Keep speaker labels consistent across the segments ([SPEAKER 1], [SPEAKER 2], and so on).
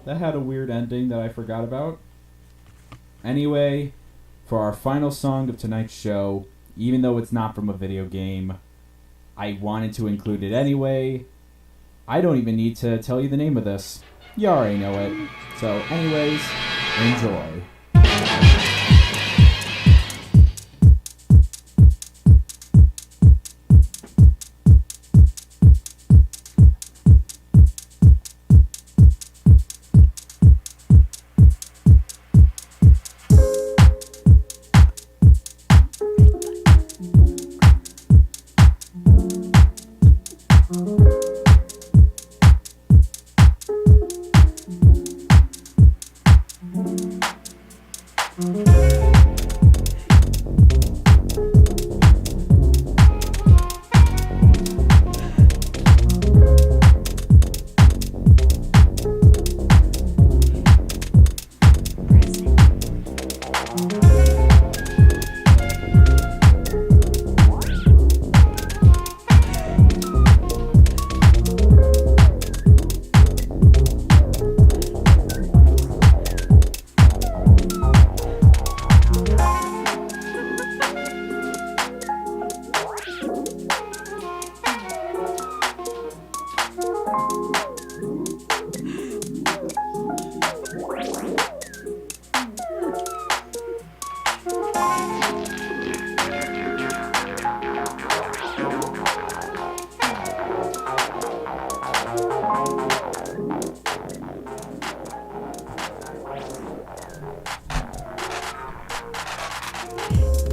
[SPEAKER 1] That had a weird ending that I forgot about. Anyway, for our final song of tonight's show, even though it's not from a video game, I wanted to include it anyway. I don't even need to tell you the name of this. You already know it. So anyways, enjoy.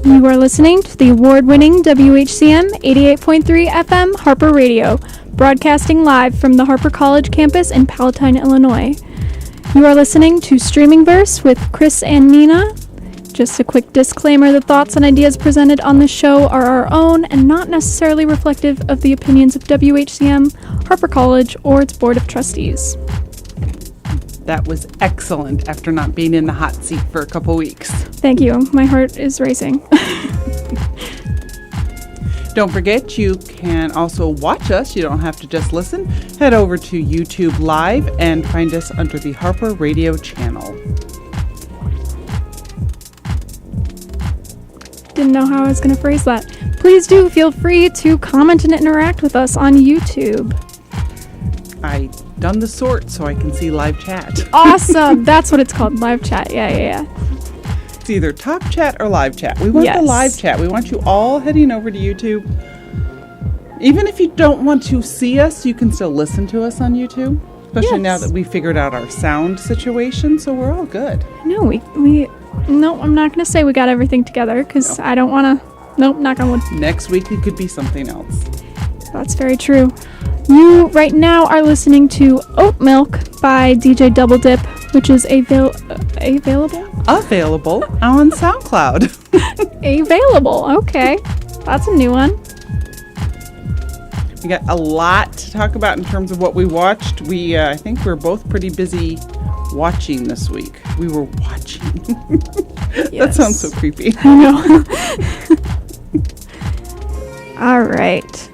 [SPEAKER 2] You are listening to the award-winning WHCM 88.3 FM Harper Radio, broadcasting live from the Harper College campus in Palatine, Illinois. You are listening to Streaming Verse with Chris and Nina. Just a quick disclaimer, the thoughts and ideas presented on this show are our own and not necessarily reflective of the opinions of WHCM, Harper College, or its Board of Trustees.
[SPEAKER 3] That was excellent after not being in the hot seat for a couple weeks.
[SPEAKER 2] Thank you. My heart is racing.
[SPEAKER 3] Don't forget, you can also watch us. You don't have to just listen. Head over to YouTube Live and find us under the Harper Radio channel.
[SPEAKER 2] Didn't know how I was going to phrase that. Please do feel free to comment and interact with us on YouTube.
[SPEAKER 3] I done the sort so I can see live chat.
[SPEAKER 2] Awesome. That's what it's called, live chat. Yeah.
[SPEAKER 3] It's either top chat or live chat. We want the live chat. We want you all heading over to YouTube. Even if you don't want to see us, you can still listen to us on YouTube. Especially now that we figured out our sound situation, so we're all good.
[SPEAKER 2] No, I'm not going to say we got everything together because I don't want to. Nope, not going to.
[SPEAKER 3] Next week it could be something else.
[SPEAKER 2] That's very true. You right now are listening to Oat Milk by DJ Double Dip, which is available?
[SPEAKER 3] Available on SoundCloud.
[SPEAKER 2] Available, okay. That's a new one.
[SPEAKER 3] We got a lot to talk about in terms of what we watched. I think we're both pretty busy watching this week. We were watching. That sounds so creepy.
[SPEAKER 2] I know. All right.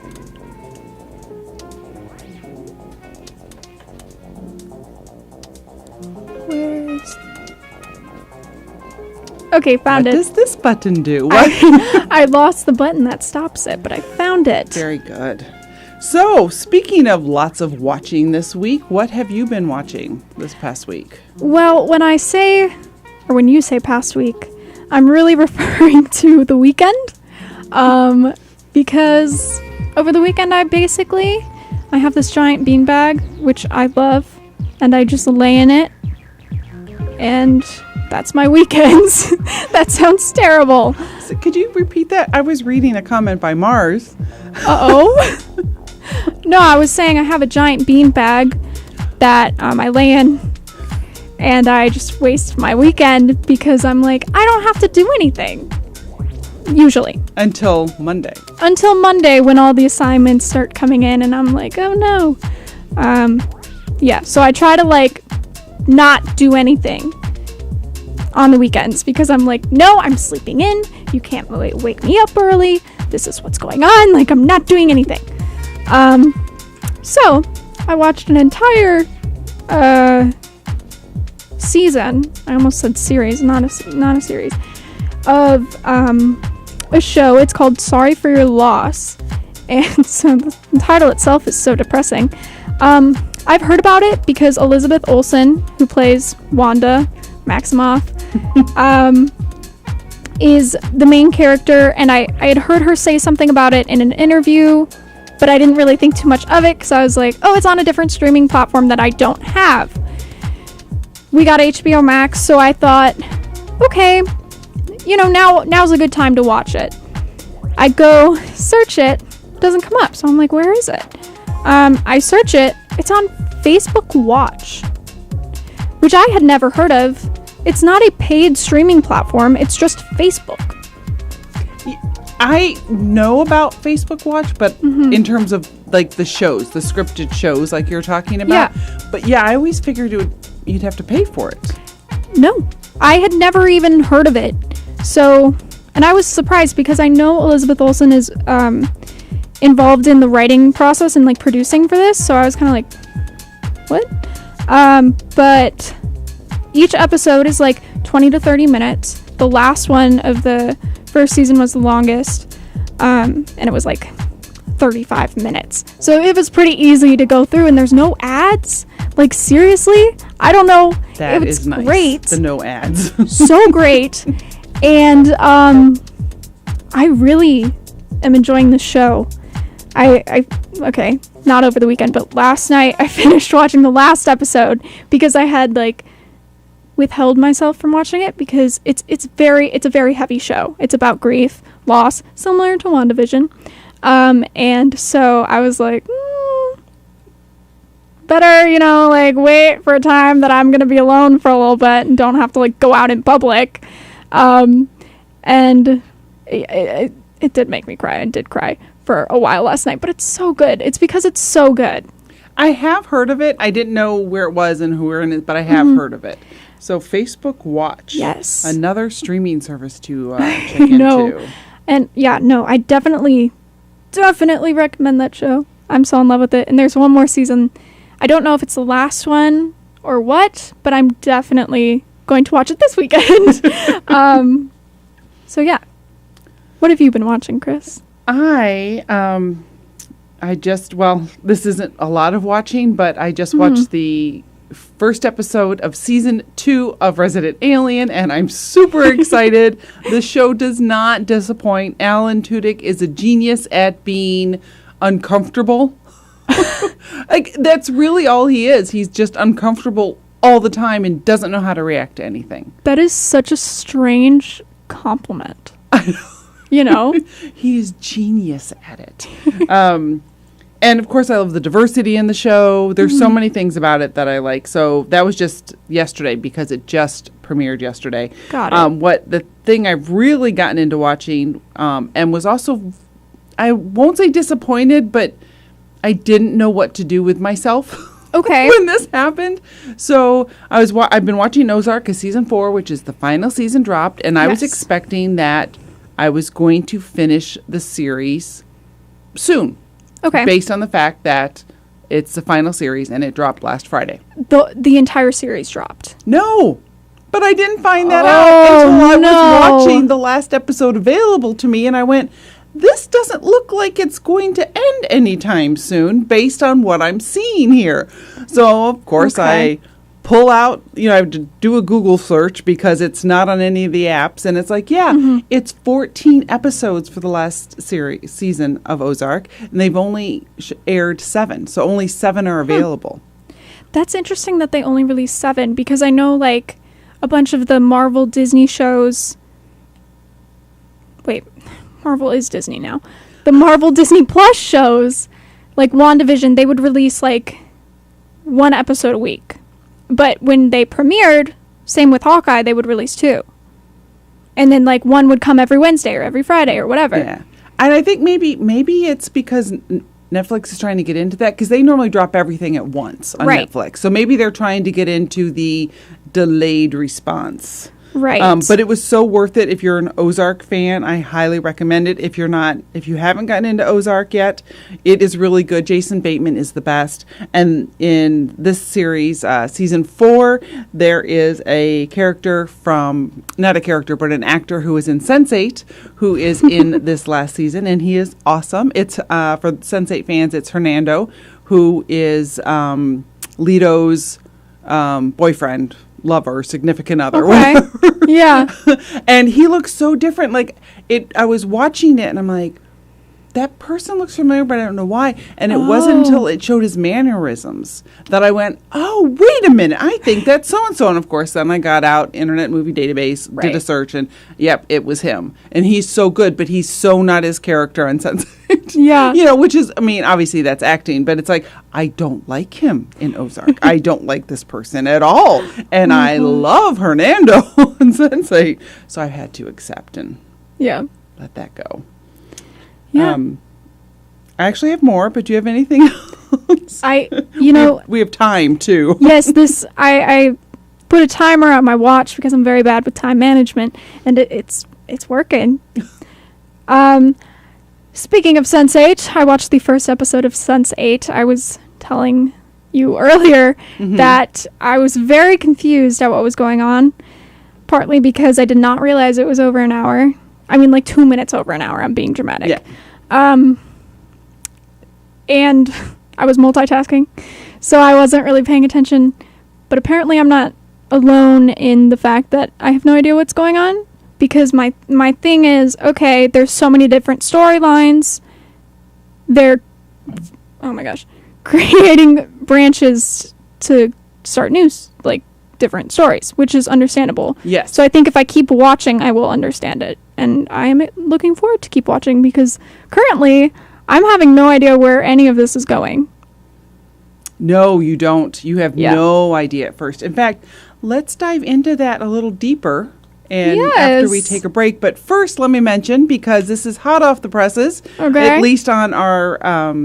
[SPEAKER 2] Okay, found it.
[SPEAKER 3] What does this button do?
[SPEAKER 2] I lost the button that stops it, but I found it.
[SPEAKER 3] Very good. So, speaking of lots of watching this week, what have you been watching this past week?
[SPEAKER 2] Well, when you say past week, I'm really referring to the weekend. Because over the weekend I have this giant beanbag, which I love, and I just lay in it. And that's my weekends. That sounds terrible.
[SPEAKER 3] So could you repeat that? I was reading a comment by Mars.
[SPEAKER 2] Uh-oh. No, I was saying I have a giant bean bag that I lay in, and I just waste my weekend because I'm like, I don't have to do anything. Usually.
[SPEAKER 3] Until Monday.
[SPEAKER 2] Until Monday when all the assignments start coming in, and I'm like, oh no. Yeah, so I try to not do anything on the weekends because I'm like, no, I'm sleeping in. You can't wake me up early. This is what's going on. I'm not doing anything. So I watched an entire season. I almost said series, not a series of a show. It's called Sorry for Your Loss, and so the title itself is so depressing. I've heard about it because Elizabeth Olsen, who plays Wanda Maximoff, is the main character, and I had heard her say something about it in an interview, but I didn't really think too much of it because I was like, oh, it's on a different streaming platform that I don't have. We got HBO Max, so I thought, okay, now's a good time to watch it. I go search it, doesn't come up, so I'm like, where is it? I search it, it's on Facebook Watch, which I had never heard of. It's not a paid streaming platform, it's just Facebook.
[SPEAKER 3] I know about Facebook Watch, but in terms of like the shows, the scripted shows like you're talking about. Yeah. But yeah, I always figured you'd have to pay for it.
[SPEAKER 2] No, I had never even heard of it. So, and I was surprised because I know Elizabeth Olsen is involved in the writing process and like producing for this. So I was kind of like, what? But each episode is like 20 to 30 minutes. The last one of the first season was the longest, and it was like 35 minutes. So it was pretty easy to go through, and there's no ads. Like, seriously? I don't know.
[SPEAKER 3] That is nice.
[SPEAKER 2] Great.
[SPEAKER 3] The no ads.
[SPEAKER 2] So great. And I really am enjoying the show. Okay, not over the weekend, but last night I finished watching the last episode because I had like withheld myself from watching it because it's a very heavy show. It's about grief, loss, similar to WandaVision. And so I was like, better, like wait for a time that I'm going to be alone for a little bit and don't have to like go out in public. And it did make me cry. I did cry for a while last night, but it's so good. It's because it's so good.
[SPEAKER 3] I have heard of it. I didn't know where it was and who were in it, but I have heard of it. So Facebook Watch.
[SPEAKER 2] Yes.
[SPEAKER 3] Another streaming service to check into.
[SPEAKER 2] And yeah, no, I definitely recommend that show. I'm so in love with it. And there's one more season. I don't know if it's the last one or what, but I'm definitely going to watch it this weekend. So yeah. What have you been watching, Chris?
[SPEAKER 3] This isn't a lot of watching, but I just watched the first episode of season 2 of Resident Alien, and I'm super excited. The show does not disappoint. Alan Tudyk is a genius at being uncomfortable. Like, that's really all he is. He's just uncomfortable all the time and doesn't know how to react to anything.
[SPEAKER 2] That is such a strange compliment.
[SPEAKER 3] He's genius at it. And of course I love the diversity in the show. There's so many things about it that I like. So that was just yesterday because it just premiered yesterday.
[SPEAKER 2] Got it.
[SPEAKER 3] The thing I've really gotten into watching, and was also, I won't say disappointed, but I didn't know what to do with myself.
[SPEAKER 2] Okay.
[SPEAKER 3] When this happened. So I've been watching Ozark because season 4, which is the final season, dropped, and I was expecting that I was going to finish the series soon.
[SPEAKER 2] Okay.
[SPEAKER 3] Based on the fact that it's the final series and it dropped last Friday.
[SPEAKER 2] The entire series dropped.
[SPEAKER 3] No. But I didn't find that out until I was watching the last episode available to me, and I went, this doesn't look like it's going to end anytime soon based on what I'm seeing here. So, of course, I pull out, I have to do a Google search because it's not on any of the apps. And it's like, it's 14 episodes for the last season of Ozark. And they've only aired 7. So only 7 are available.
[SPEAKER 2] That's interesting that they only released 7 because I know like a bunch of the Marvel Disney shows. Wait, Marvel is Disney now. The Marvel Disney Plus shows, like WandaVision, they would release like 1 episode a week. But when they premiered, same with Hawkeye, they would release 2. And then like 1 would come every Wednesday or every Friday or whatever.
[SPEAKER 3] Yeah. And I think maybe it's because Netflix is trying to get into that because they normally drop everything at once on Netflix. So maybe they're trying to get into the delayed response.
[SPEAKER 2] Right.
[SPEAKER 3] But it was so worth it. If you're an Ozark fan, I highly recommend it. If you haven't gotten into Ozark yet, it is really good. Jason Bateman is the best. And in this series, season 4, there is a character not a character, but an actor who is in Sense8, who is in this last season, and he is awesome. It's, for Sense8 fans, it's Hernando, who is Lito's boyfriend, lover, significant other, whatever.
[SPEAKER 2] Yeah.
[SPEAKER 3] And he looks so different. I was watching it and I'm like, that person looks familiar, but I don't know why. And it wasn't until it showed his mannerisms that I went, oh, wait a minute. I think that's so-and-so. And of course, then I got out Internet Movie Database, did a search, and yep, it was him. And he's so good, but he's so not his character on Sense8.
[SPEAKER 2] Yeah.
[SPEAKER 3] Which is, obviously that's acting, but it's like, I don't like him in Ozark. I don't like this person at all. And I love Hernando on Sense8. So I had to accept and let that go.
[SPEAKER 2] Yeah.
[SPEAKER 3] I actually have more, but do you have anything else?
[SPEAKER 2] We
[SPEAKER 3] have time too.
[SPEAKER 2] Yes, I put a timer on my watch because I'm very bad with time management, and it's working. Speaking of Sense8, I watched the first episode of Sense8. I was telling you earlier that I was very confused at what was going on, partly because I did not realize it was over an hour. 2 minutes over an hour. I'm being dramatic.
[SPEAKER 3] Yeah.
[SPEAKER 2] And I was multitasking, so I wasn't really paying attention. But apparently I'm not alone in the fact that I have no idea what's going on, because my thing is, okay, there's so many different storylines. They're, oh my gosh, creating branches to start news, different stories, which is understandable.
[SPEAKER 3] Yes.
[SPEAKER 2] So I think if I keep watching, I will understand it. And I am looking forward to keep watching, because currently I'm having no idea where any of this is going.
[SPEAKER 3] No, you don't. You have no idea at first. In fact, let's dive into that a little deeper after we take a break. But first, let me mention, because this is hot off the presses, at least on our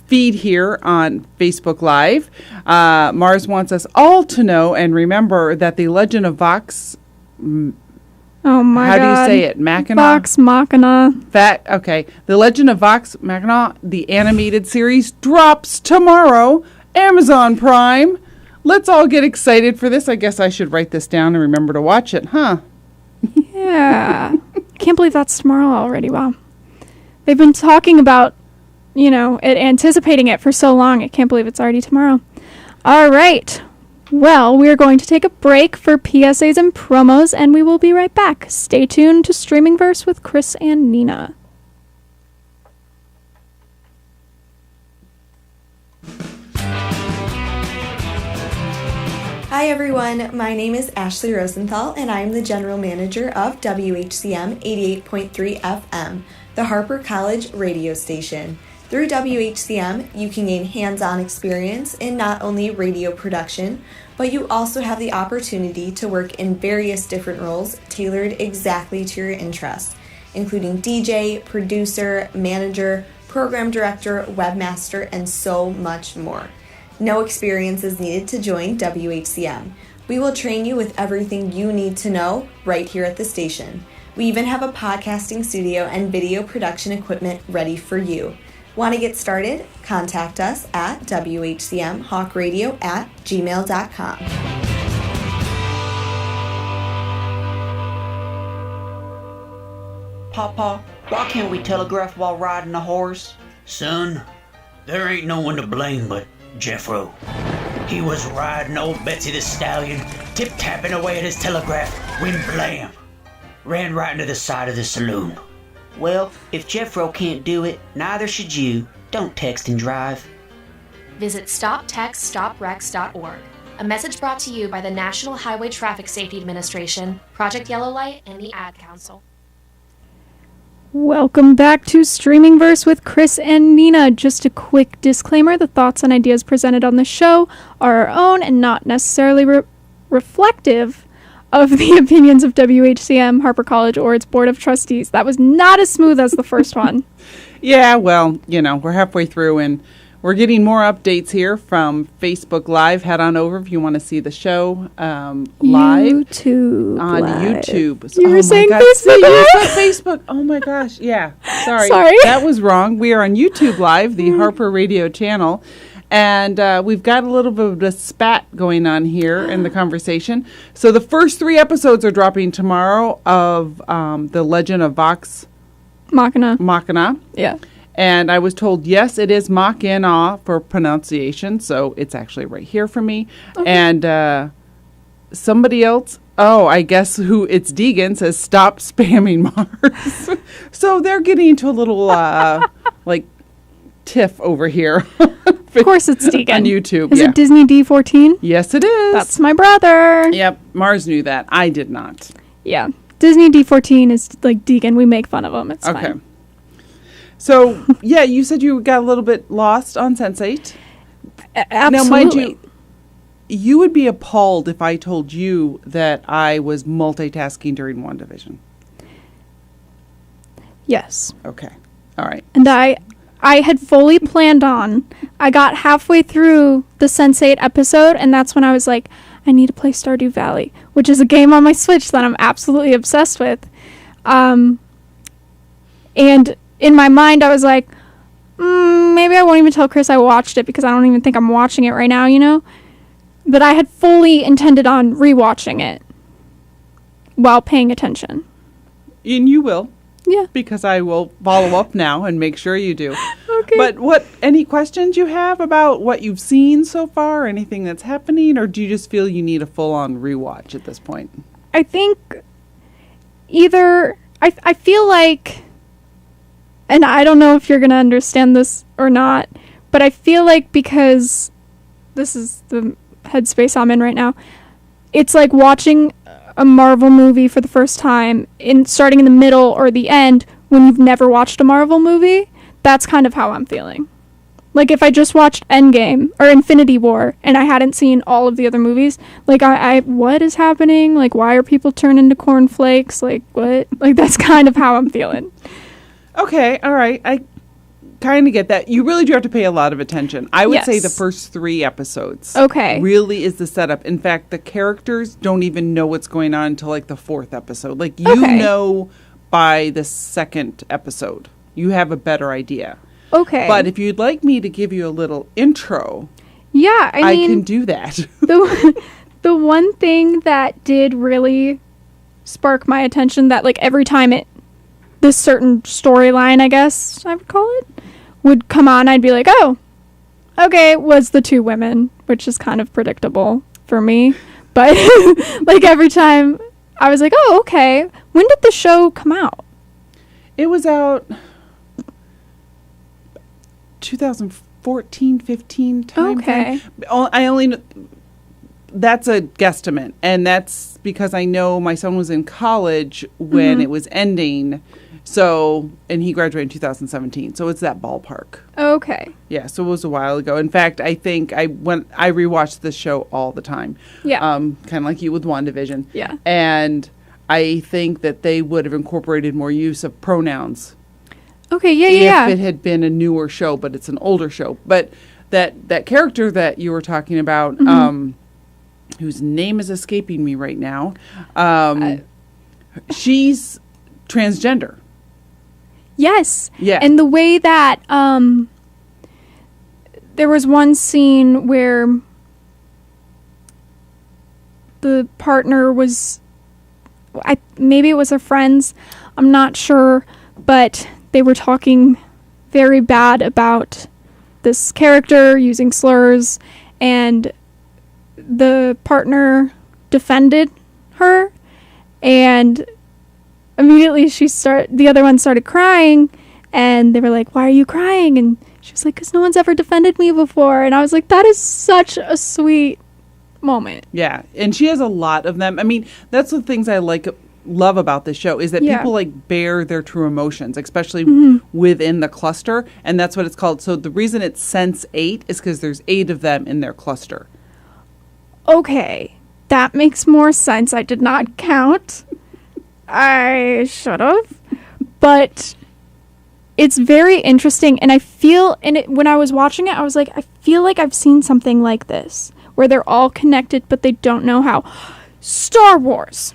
[SPEAKER 3] feed here on Facebook Live. Mars wants us all to know and remember that the Legend of Vox...
[SPEAKER 2] Oh my God.
[SPEAKER 3] How do you say it? Machina?
[SPEAKER 2] Vox Machina.
[SPEAKER 3] Okay. The Legend of Vox Machina, the animated series, drops tomorrow. Amazon Prime. Let's all get excited for this. I guess I should write this down and remember to watch it, huh?
[SPEAKER 2] Yeah. Can't believe that's tomorrow already. Wow. They've been talking about, anticipating it for so long. I can't believe it's already tomorrow. All right. Well, we're going to take a break for PSAs and promos, and we will be right back. Stay tuned to Streaming Verse with Chris and Nina.
[SPEAKER 4] Hi everyone, my name is Ashley Rosenthal, and I'm the General Manager of WHCM 88.3 FM, the Harper College radio station. Through WHCM, you can gain hands-on experience in not only radio production, but you also have the opportunity to work in various different roles tailored exactly to your interests, including DJ, producer, manager, program director, webmaster, and so much more. No experience is needed to join WHCM. We will train you with everything you need to know right here at the station. We even have a podcasting studio and video production equipment ready for you. Want to get started? Contact us at WHCMHawkRadio@gmail.com.
[SPEAKER 5] Papa, why can't we telegraph while riding a horse?
[SPEAKER 6] Son, there ain't no one to blame but Jeffro. He was riding old Betsy the Stallion, tip-tapping away at his telegraph, when blam! Ran right into the side of the saloon.
[SPEAKER 5] Well, if Jeffro can't do it, neither should you. Don't text and drive.
[SPEAKER 7] Visit StopTextStopWrecks.org. A message brought to you by the National Highway Traffic Safety Administration, Project Yellow Light, and the Ad Council.
[SPEAKER 2] Welcome back to Streaming Verse with Chris and Nina. Just a quick disclaimer, the thoughts and ideas presented on the show are our own and not necessarily reflective of the opinions of WHCM, Harper College, or its Board of Trustees. That was not as smooth as the first one.
[SPEAKER 3] Yeah, well, we're halfway through, and We're getting more updates here from Facebook Live. Head on over if you want to see the show live.
[SPEAKER 2] YouTube
[SPEAKER 3] on
[SPEAKER 2] live.
[SPEAKER 3] YouTube.
[SPEAKER 2] You were saying
[SPEAKER 3] God.
[SPEAKER 2] Facebook
[SPEAKER 3] You
[SPEAKER 2] Live?
[SPEAKER 3] said Facebook. Oh my gosh. Yeah. Sorry.
[SPEAKER 2] Sorry.
[SPEAKER 3] That was wrong. We are on YouTube Live, the Harper Radio channel. And we've got a little bit of a spat going on here in the conversation. So the first 3 episodes are dropping tomorrow of The Legend of Vox Machina.
[SPEAKER 2] Yeah.
[SPEAKER 3] And I was told, yes, it is Mach-in-aw for pronunciation. So it's actually right here for me. Okay. And somebody else, I guess who it's Deegan, says, stop spamming Mars. So they're getting into a little, tiff over here.
[SPEAKER 2] Of course it's Deegan.
[SPEAKER 3] On YouTube,
[SPEAKER 2] Is it Disney D14?
[SPEAKER 3] Yes, it is.
[SPEAKER 2] That's my brother.
[SPEAKER 3] Yep, Mars knew that. I did not.
[SPEAKER 2] Yeah. Disney D14 is like Deegan. We make fun of him. It's
[SPEAKER 3] okay.
[SPEAKER 2] fine.
[SPEAKER 3] So, yeah, you said you got a little bit lost on Sense8.
[SPEAKER 2] Absolutely.
[SPEAKER 3] Now, mind you would be appalled if I told you that I was multitasking during WandaVision.
[SPEAKER 2] Yes.
[SPEAKER 3] Okay. All right.
[SPEAKER 2] And I had fully planned on, I got halfway through the Sense8 episode, and that's when I was like, I need to play Stardew Valley, which is a game on my Switch that I'm absolutely obsessed with. And in my mind, I was like, maybe I won't even tell Chris I watched it because I don't even think I'm watching it right now, you know? But I had fully intended on rewatching it while paying attention.
[SPEAKER 3] And you will.
[SPEAKER 2] Yeah.
[SPEAKER 3] Because I will follow up now and make sure you do.
[SPEAKER 2] Okay.
[SPEAKER 3] But any questions you have about what you've seen so far, anything that's happening, or do you just feel you need a full-on rewatch at this point?
[SPEAKER 2] I think either, I feel like, and I don't know if you're going to understand this or not, but I feel like because this is the headspace I'm in right now, it's like watching a Marvel movie for the first time, starting in the middle or the end when you've never watched a Marvel movie. That's kind of how I'm feeling. Like if I just watched Endgame or Infinity War and I hadn't seen all of the other movies, like I what is happening? Like why are people turning into cornflakes? Like what? Like that's kind of how I'm feeling.
[SPEAKER 3] Okay, all right. I kind of get that. You really do have to pay a lot of attention. I would say the first 3 episodes really is the setup. In fact, the characters don't even know what's going on until like the 4th episode. Like you know by the 2nd episode. You have a better idea.
[SPEAKER 2] Okay.
[SPEAKER 3] But if you'd like me to give you a little intro,
[SPEAKER 2] I mean,
[SPEAKER 3] can do that.
[SPEAKER 2] The one thing that did really spark my attention, that like every time this certain storyline, I guess I would call it, would come on, I'd be like, oh, okay, was the 2 women, which is kind of predictable for me. But like every time I was like, oh, okay. When did the show come out?
[SPEAKER 3] It was out 2014, 15 time frame. I only that's a guesstimate, and that's because I know my son was in college when it was ending. So, and he graduated in 2017. So it's that ballpark.
[SPEAKER 2] Okay.
[SPEAKER 3] Yeah, so it was a while ago. In fact, I think I rewatched this show all the time.
[SPEAKER 2] Yeah.
[SPEAKER 3] Kind of like you with WandaVision.
[SPEAKER 2] Yeah.
[SPEAKER 3] And I think that they would have incorporated more use of pronouns.
[SPEAKER 2] Okay, yeah.
[SPEAKER 3] If it had been a newer show, but it's an older show. But that character that you were talking about, whose name is escaping me right now, she's transgender.
[SPEAKER 2] Yes.
[SPEAKER 3] Yeah.
[SPEAKER 2] And the way that there was one scene where the partner was, maybe it was her friends, I'm not sure, but they were talking very bad about this character using slurs, and the partner defended her, and immediately the other one started crying, and they were like, why are you crying? And she was like, because no one's ever defended me before. And I was like, that is such a sweet moment.
[SPEAKER 3] Yeah, and she has a lot of them. I mean, that's the things I love about this show, is that people like bear their true emotions, especially within the cluster, and that's what it's called. So the reason it's Sense8 is because there's 8 of them in their cluster.
[SPEAKER 2] Okay, that makes more sense. I did not count. I should have. But it's very interesting, and I feel, when I was watching it, I was like, I feel like I've seen something like this, where they're all connected, but they don't know how. Star Wars.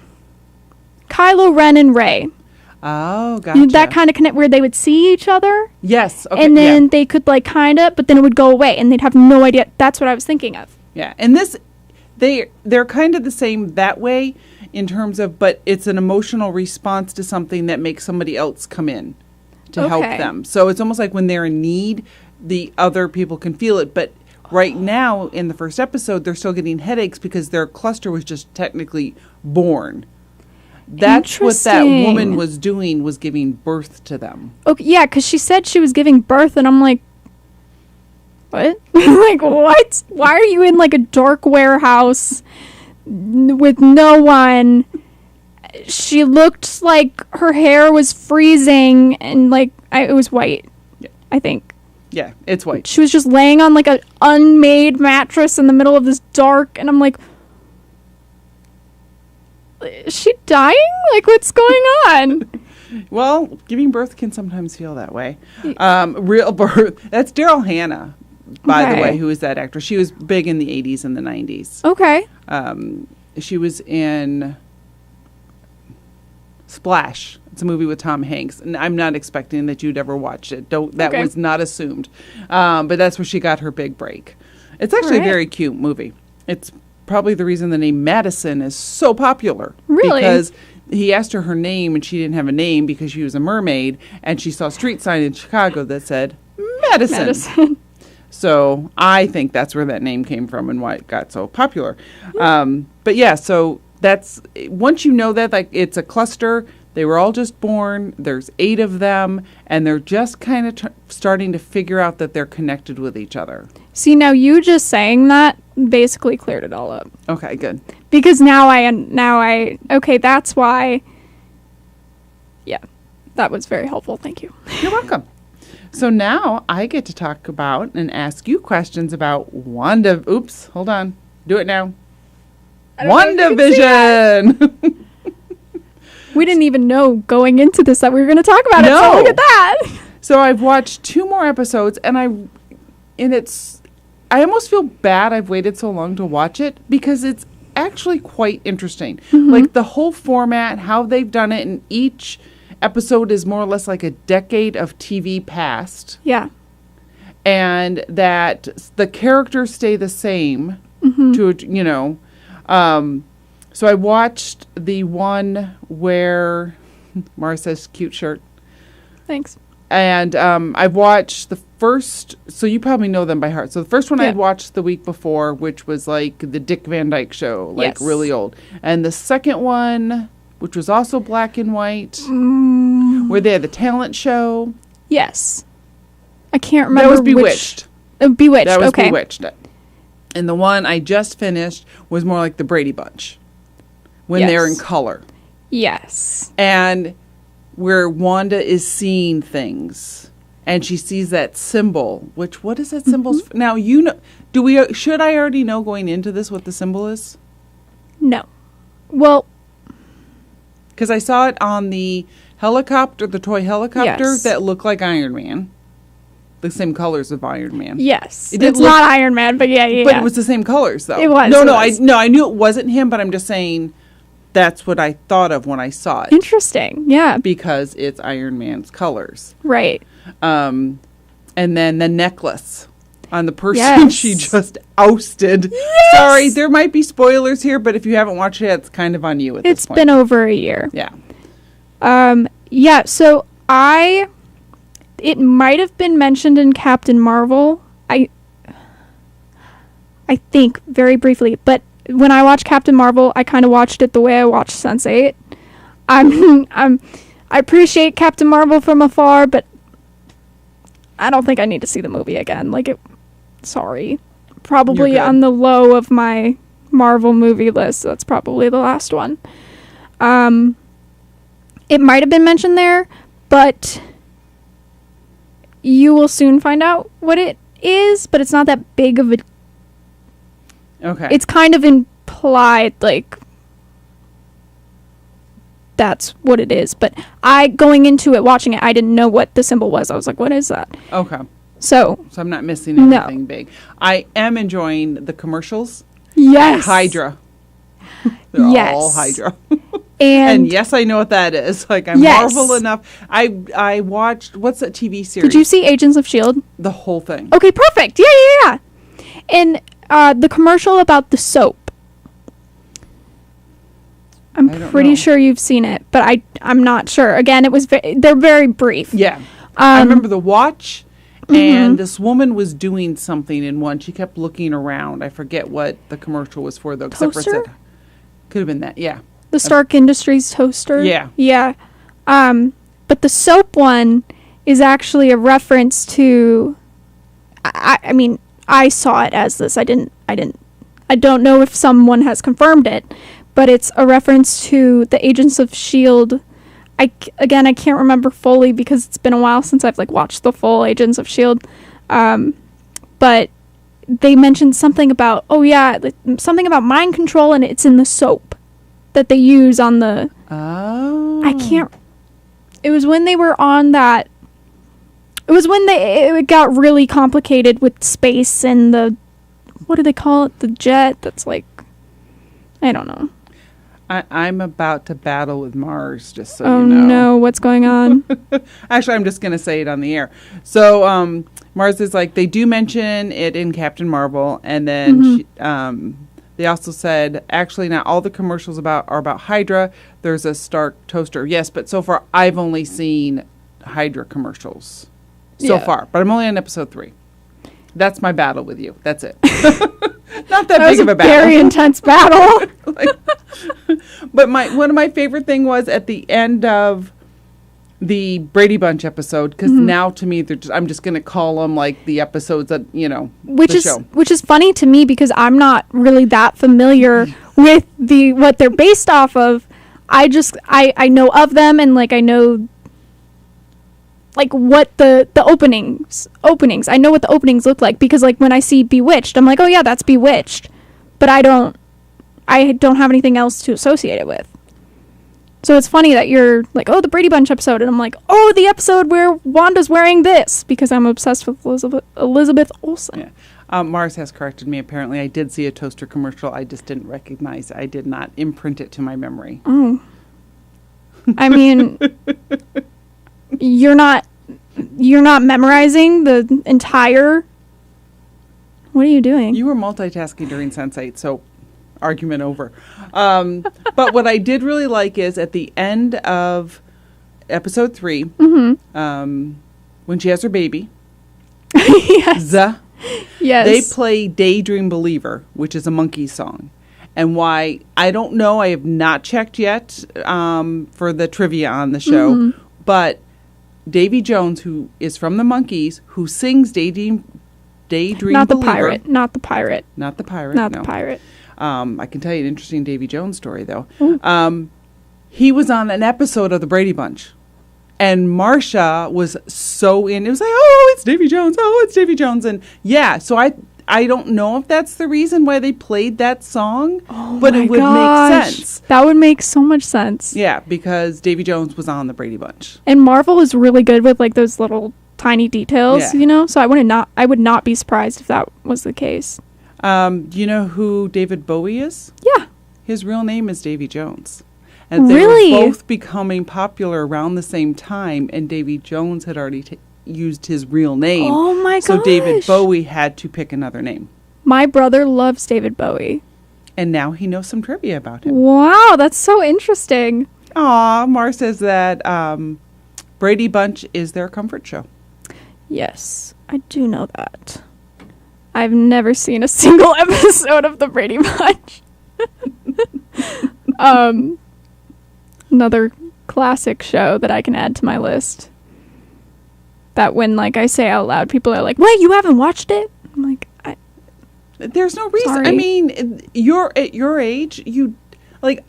[SPEAKER 2] Kylo Ren and Rey.
[SPEAKER 3] Oh, gotcha.
[SPEAKER 2] That kind of connect where they would see each other.
[SPEAKER 3] Yes. Okay.
[SPEAKER 2] And then they could like kind of, but then it would go away and they'd have no idea. That's what I was thinking of.
[SPEAKER 3] Yeah. And this, they're kind of the same that way in terms of, but it's an emotional response to something that makes somebody else come in to help them. So it's almost like when they're in need, the other people can feel it. But right now in the first episode, they're still getting headaches because their cluster was just technically born. That's what that woman was doing, was giving birth to them.
[SPEAKER 2] Okay, yeah, because she said she was giving birth, and I'm like, what? Like, what? Why are you in, like, a dark warehouse with no one? She looked like her hair was freezing, and, like, it was white, I think.
[SPEAKER 3] Yeah, it's white.
[SPEAKER 2] She was just laying on, like, an unmade mattress in the middle of this dark, and I'm like, is she dying? Like, what's going on?
[SPEAKER 3] Well, giving birth can sometimes feel that way. Real birth. That's Daryl Hannah, by the way, who is that actor. She was big in the 80s and the 90s.
[SPEAKER 2] Okay.
[SPEAKER 3] She was in Splash. It's a movie with Tom Hanks. And I'm not expecting that you'd ever watch it. That was not assumed. But that's where she got her big break. It's actually a very cute movie. It's probably the reason the name Madison is so popular.
[SPEAKER 2] Really?
[SPEAKER 3] Because he asked her name and she didn't have a name because she was a mermaid, and she saw a street sign in Chicago that said Madison. So I think that's where that name came from and why it got so popular. But yeah, so that's, once you know that, like, it's a cluster, they were all just born, there's 8 of them, and they're just kind of starting to figure out that they're connected with each other.
[SPEAKER 2] See, now you just saying that basically cleared it all up.
[SPEAKER 3] Okay, good.
[SPEAKER 2] Because now I okay, that's why. Yeah, that was very helpful. Thank you.
[SPEAKER 3] You're welcome. So now I get to talk about and ask you questions about Oops, hold on. Do it now. WandaVision.
[SPEAKER 2] We didn't even know going into this that we were going to talk about it. So look at that.
[SPEAKER 3] So I've watched 2 more episodes, and I almost feel bad I've waited so long to watch it because it's actually quite interesting. Mm-hmm. Like the whole format, how they've done it, and each episode is more or less like a decade of TV past.
[SPEAKER 2] Yeah.
[SPEAKER 3] And that the characters stay the same so I watched the one where Mara says cute shirt.
[SPEAKER 2] Thanks.
[SPEAKER 3] And I've watched the first, so you probably know them by heart. So the first one I'd watched the week before, which was like the Dick Van Dyke Show, like really old. And the second one, which was also black and white, where they had the talent show.
[SPEAKER 2] Yes. I can't remember.
[SPEAKER 3] That was Bewitched.
[SPEAKER 2] Bewitched,
[SPEAKER 3] that was Bewitched. And the one I just finished was more like the Brady Bunch, when they're in color.
[SPEAKER 2] Yes.
[SPEAKER 3] And where Wanda is seeing things, and she sees that symbol. What is that symbol? Now you know. Should I already know going into this what the symbol is?
[SPEAKER 2] No. Well,
[SPEAKER 3] because I saw it on the helicopter, the toy helicopter that looked like Iron Man, the same colors of Iron Man.
[SPEAKER 2] Yes, it's not Iron Man, but yeah.
[SPEAKER 3] But it was the same colors, though.
[SPEAKER 2] It was.
[SPEAKER 3] I knew it wasn't him, but I'm just saying. That's what I thought of when I saw it.
[SPEAKER 2] Interesting, yeah.
[SPEAKER 3] Because it's Iron Man's colors.
[SPEAKER 2] Right.
[SPEAKER 3] And then the necklace on the person she just ousted. Yes! Sorry, there might be spoilers here, but if you haven't watched it, it's kind of on you at this point.
[SPEAKER 2] It's been over a year.
[SPEAKER 3] Yeah.
[SPEAKER 2] Yeah, so it might have been mentioned in Captain Marvel. I think very briefly, but when I watched Captain Marvel, I kind of watched it the way I watched Sense8. I appreciate Captain Marvel from afar, but I don't think I need to see the movie again. Sorry. Probably on the low of my Marvel movie list. That's probably the last one. It might have been mentioned there, but you will soon find out what it is, but it's not that big of a...
[SPEAKER 3] Okay.
[SPEAKER 2] It's kind of implied, that's what it is. But going into it, watching it, I didn't know what the symbol was. I was like, what is that?
[SPEAKER 3] Okay.
[SPEAKER 2] So
[SPEAKER 3] I'm not missing anything big. I am enjoying the commercials.
[SPEAKER 2] Yes.
[SPEAKER 3] Hydra. They're all Hydra.
[SPEAKER 2] And
[SPEAKER 3] yes, I know what that is. Like, I'm Marvel enough. I watched, what's that TV series?
[SPEAKER 2] Did you see Agents of S.H.I.E.L.D.?
[SPEAKER 3] The whole thing.
[SPEAKER 2] Okay, perfect. Yeah. And the commercial about the soap. I'm pretty sure you've seen it, but I'm not sure. Again, it was they're very brief.
[SPEAKER 3] Yeah. I remember the watch, and this woman was doing something in one. She kept looking around. I forget what the commercial was for, though.
[SPEAKER 2] Toaster?
[SPEAKER 3] Could have been that, yeah.
[SPEAKER 2] The Stark Industries toaster?
[SPEAKER 3] Yeah.
[SPEAKER 2] Yeah. But the soap one is actually a reference to... I mean, I saw it as this. I don't know if someone has confirmed it, but it's a reference to the Agents of S.H.I.E.L.D. I can't remember fully because it's been a while since I've watched the full Agents of S.H.I.E.L.D. But they mentioned something about, something about mind control, and it's in the soap that they use on the...
[SPEAKER 3] Oh.
[SPEAKER 2] It was when they were on that... It was when it got really complicated with space and the... What do they call it? The jet that's I don't know.
[SPEAKER 3] I'm about to battle with Mars, just so
[SPEAKER 2] you know. Oh, no. What's going on?
[SPEAKER 3] Actually, I'm just going to say it on the air. So, Mars is they do mention it in Captain Marvel, and then they also said, actually, not all the commercials are about Hydra. There's a Stark toaster. Yes, but so far, I've only seen Hydra commercials so far. But I'm only on episode 3. That's my battle with you. That's it. Not that big of a battle.
[SPEAKER 2] Very intense battle.
[SPEAKER 3] But one of my favorite thing was at the end of the Brady Bunch episode, because now to me I'm just going to call them the episodes that
[SPEAKER 2] which is funny to me because I'm not really that familiar with what they're based off of. I know of them, and I know what the openings. I know what the openings look like because when I see Bewitched, I'm like, oh yeah, that's Bewitched, but I don't have anything else to associate it with. So it's funny that you're oh, the Brady Bunch episode, and I'm like, oh, the episode where Wanda's wearing this because I'm obsessed with Elizabeth Olsen.
[SPEAKER 3] Yeah. Mars has corrected me. Apparently, I did see a toaster commercial. I just didn't recognize it. I did not imprint it to my memory.
[SPEAKER 2] Oh. I mean, you're not memorizing the entire... What are you doing?
[SPEAKER 3] You were multitasking during Sense8, so argument over. But what I did really like is at the end of episode 3, when she has her baby,
[SPEAKER 2] yes.
[SPEAKER 3] They play Daydream Believer, which is a Monkees song. And why, I don't know, I have not checked yet for the trivia on the show, but Davy Jones, who is from the Monkees, who sings Daydream Believer.
[SPEAKER 2] Not the pirate.
[SPEAKER 3] Not the pirate. I can tell you an interesting Davy Jones story, though. He was on an episode of the Brady Bunch. And Marcia was so in. It was oh, it's Davy Jones. Oh, it's Davy Jones. And yeah, so I don't know if that's the reason why they played that song, but it would make sense.
[SPEAKER 2] That would make so much sense.
[SPEAKER 3] Yeah, because Davy Jones was on the Brady Bunch.
[SPEAKER 2] And Marvel is really good with those little tiny details, so I would not be surprised if that was the case.
[SPEAKER 3] Do you know who David Bowie is?
[SPEAKER 2] Yeah.
[SPEAKER 3] His real name is Davy Jones. And they were both becoming popular around the same time, and Davy Jones had already used his real name.
[SPEAKER 2] Oh my gosh.
[SPEAKER 3] So David Bowie had to pick another name.
[SPEAKER 2] My brother loves David Bowie.
[SPEAKER 3] And now he knows some trivia about him.
[SPEAKER 2] Wow, that's so interesting.
[SPEAKER 3] Aw, Mar says that Brady Bunch is their comfort show.
[SPEAKER 2] Yes, I do know that. I've never seen a single episode of the Brady Bunch. Another classic show that I can add to my list. That when I say out loud, people are like, "Wait, you haven't watched it?" I'm like,
[SPEAKER 3] "There's no reason."
[SPEAKER 2] Sorry.
[SPEAKER 3] I mean, at your age,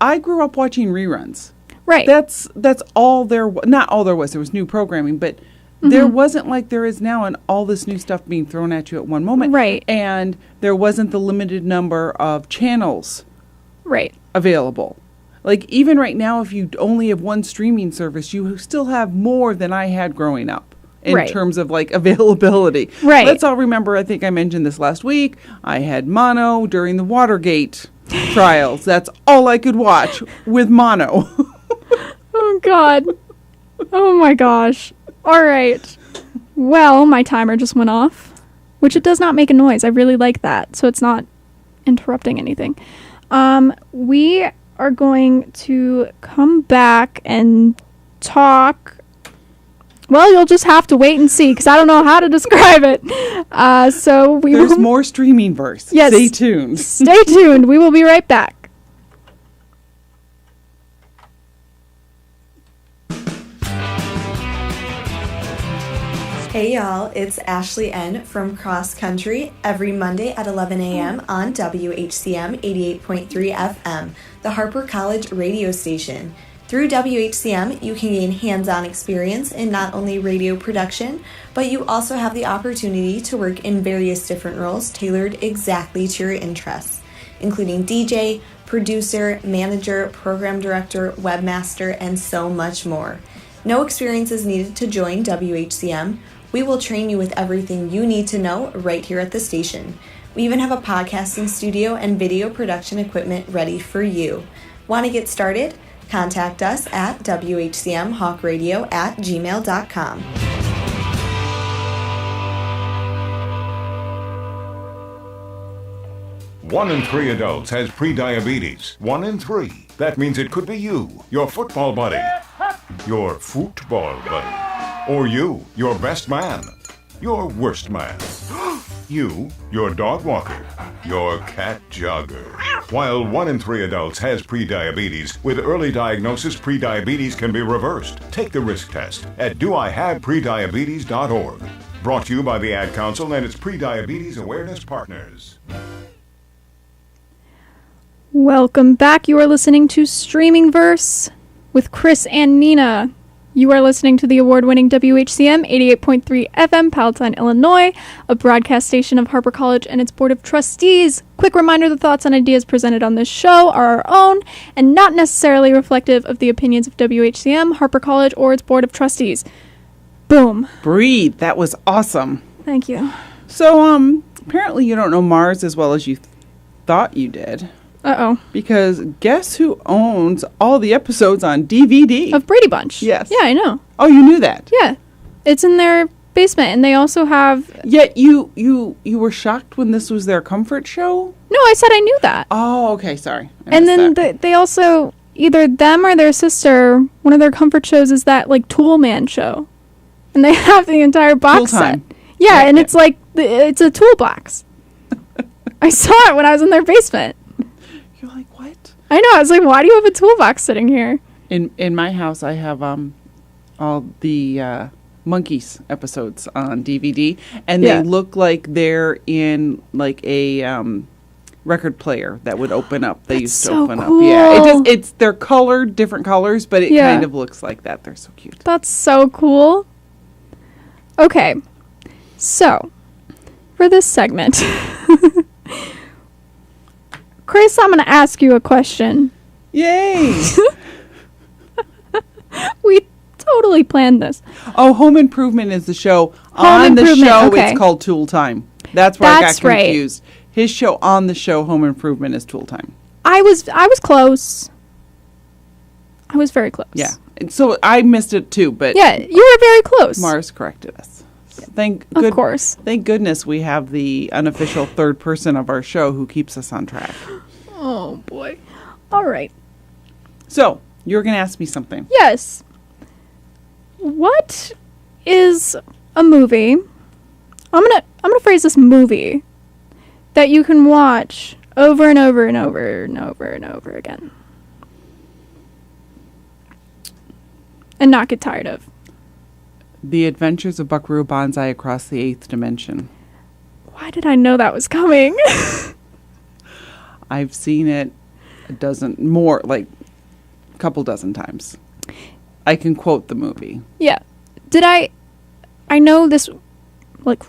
[SPEAKER 3] I grew up watching reruns.
[SPEAKER 2] Right.
[SPEAKER 3] That's all there. Not all there was. There was new programming, but there wasn't like there is now, and all this new stuff being thrown at you at one moment.
[SPEAKER 2] Right.
[SPEAKER 3] And there wasn't the limited number of channels.
[SPEAKER 2] Right.
[SPEAKER 3] Available. Like, even right now, if you only have one streaming service, you still have more than I had growing up in terms of, like, availability.
[SPEAKER 2] Right.
[SPEAKER 3] Let's all remember, I think I mentioned this last week, I had mono during the Watergate trials. That's all I could watch with mono.
[SPEAKER 2] Oh, God. Oh, my gosh. All right. Well, my timer just went off, which it does not make a noise. I really like that, so it's not interrupting anything. We are going to come back and talk. Well, you'll just have to wait and see, because I don't know how to describe it. There's
[SPEAKER 3] more streaming verse.
[SPEAKER 2] Yes.
[SPEAKER 3] Stay tuned.
[SPEAKER 2] Stay tuned. We will be right back.
[SPEAKER 4] Hey y'all, it's Ashley N. from Cross Country every Monday at 11 a.m. on WHCM 88.3 FM, the Harper College radio station. Through WHCM, you can gain hands-on experience in not only radio production, but you also have the opportunity to work in various different roles tailored exactly to your interests, including DJ, producer, manager, program director, webmaster, and so much more. No experience is needed to join WHCM. We will train you with everything you need to know right here at the station. We even have a podcasting studio and video production equipment ready for you. Want to get started? Contact us at whcmhawkradio@gmail.com.
[SPEAKER 8] One in 3 adults has prediabetes. 1 in 3. That means it could be you, your football buddy, your football buddy, or you, your best man, your worst man, you, your dog walker, your cat jogger. While 1 in 3 adults has prediabetes, with early diagnosis, prediabetes can be reversed. Take the risk test at doihaveprediabetes.org. Brought to you by the Ad Council and its prediabetes awareness partners.
[SPEAKER 2] Welcome back. You are listening to Streaming Verse with Chris and Nina. You are listening to the award-winning WHCM 88.3 FM, Palatine, Illinois, a broadcast station of Harper College and its Board of Trustees. Quick reminder, the thoughts and ideas presented on this show are our own and not necessarily reflective of the opinions of WHCM, Harper College, or its Board of Trustees. Boom.
[SPEAKER 3] Breathe. That was awesome.
[SPEAKER 2] Thank you.
[SPEAKER 3] So, apparently you don't know Mars as well as you thought you did.
[SPEAKER 2] Uh-oh.
[SPEAKER 3] Because guess who owns all the episodes on DVD?
[SPEAKER 2] Of Brady Bunch.
[SPEAKER 3] Yes.
[SPEAKER 2] Yeah, I know.
[SPEAKER 3] Oh, you knew that?
[SPEAKER 2] Yeah. It's in their basement, and they also have...
[SPEAKER 3] Yet you were shocked when this was their comfort show?
[SPEAKER 2] No, I said I knew that.
[SPEAKER 3] Oh, okay, sorry.
[SPEAKER 2] And then they also, either them or their sister, one of their comfort shows is that, like, Tool Man show. And they have the entire box set. Yeah, and it's like, it's a toolbox. I saw it when I was in their basement.
[SPEAKER 3] You're like, what?
[SPEAKER 2] I know. I was like, why do you have a toolbox sitting here?
[SPEAKER 3] In my house, I have all the Monkeys episodes on DVD, and they look like they're in like a record player that would open up. They used to open up. Yeah, they're colored, different colors, but it kind of looks like that. They're so cute.
[SPEAKER 2] That's so cool. Okay, so for this segment. Chris, I'm going to ask you a question.
[SPEAKER 3] Yay!
[SPEAKER 2] We totally planned this.
[SPEAKER 3] Oh, Home Improvement is the show. On the show, it's called Tool Time. That's where I got confused. Right. His show on the show, Home Improvement, is Tool Time.
[SPEAKER 2] I was close. I was very close.
[SPEAKER 3] Yeah. So I missed it too, but...
[SPEAKER 2] Yeah, you were very close.
[SPEAKER 3] Mars corrected us.
[SPEAKER 2] Of course.
[SPEAKER 3] Thank goodness we have the unofficial third person of our show who keeps us on track.
[SPEAKER 2] Oh, boy. All right.
[SPEAKER 3] So, you were going to ask me something.
[SPEAKER 2] Yes. What is a movie? I'm gonna phrase this movie that you can watch over and over and over and over and over again and not get tired of.
[SPEAKER 3] The Adventures of Buckaroo Banzai Across the Eighth Dimension.
[SPEAKER 2] Why did I know that was coming?
[SPEAKER 3] I've seen it a couple dozen times. I can quote the movie.
[SPEAKER 2] Yeah. I know this, like,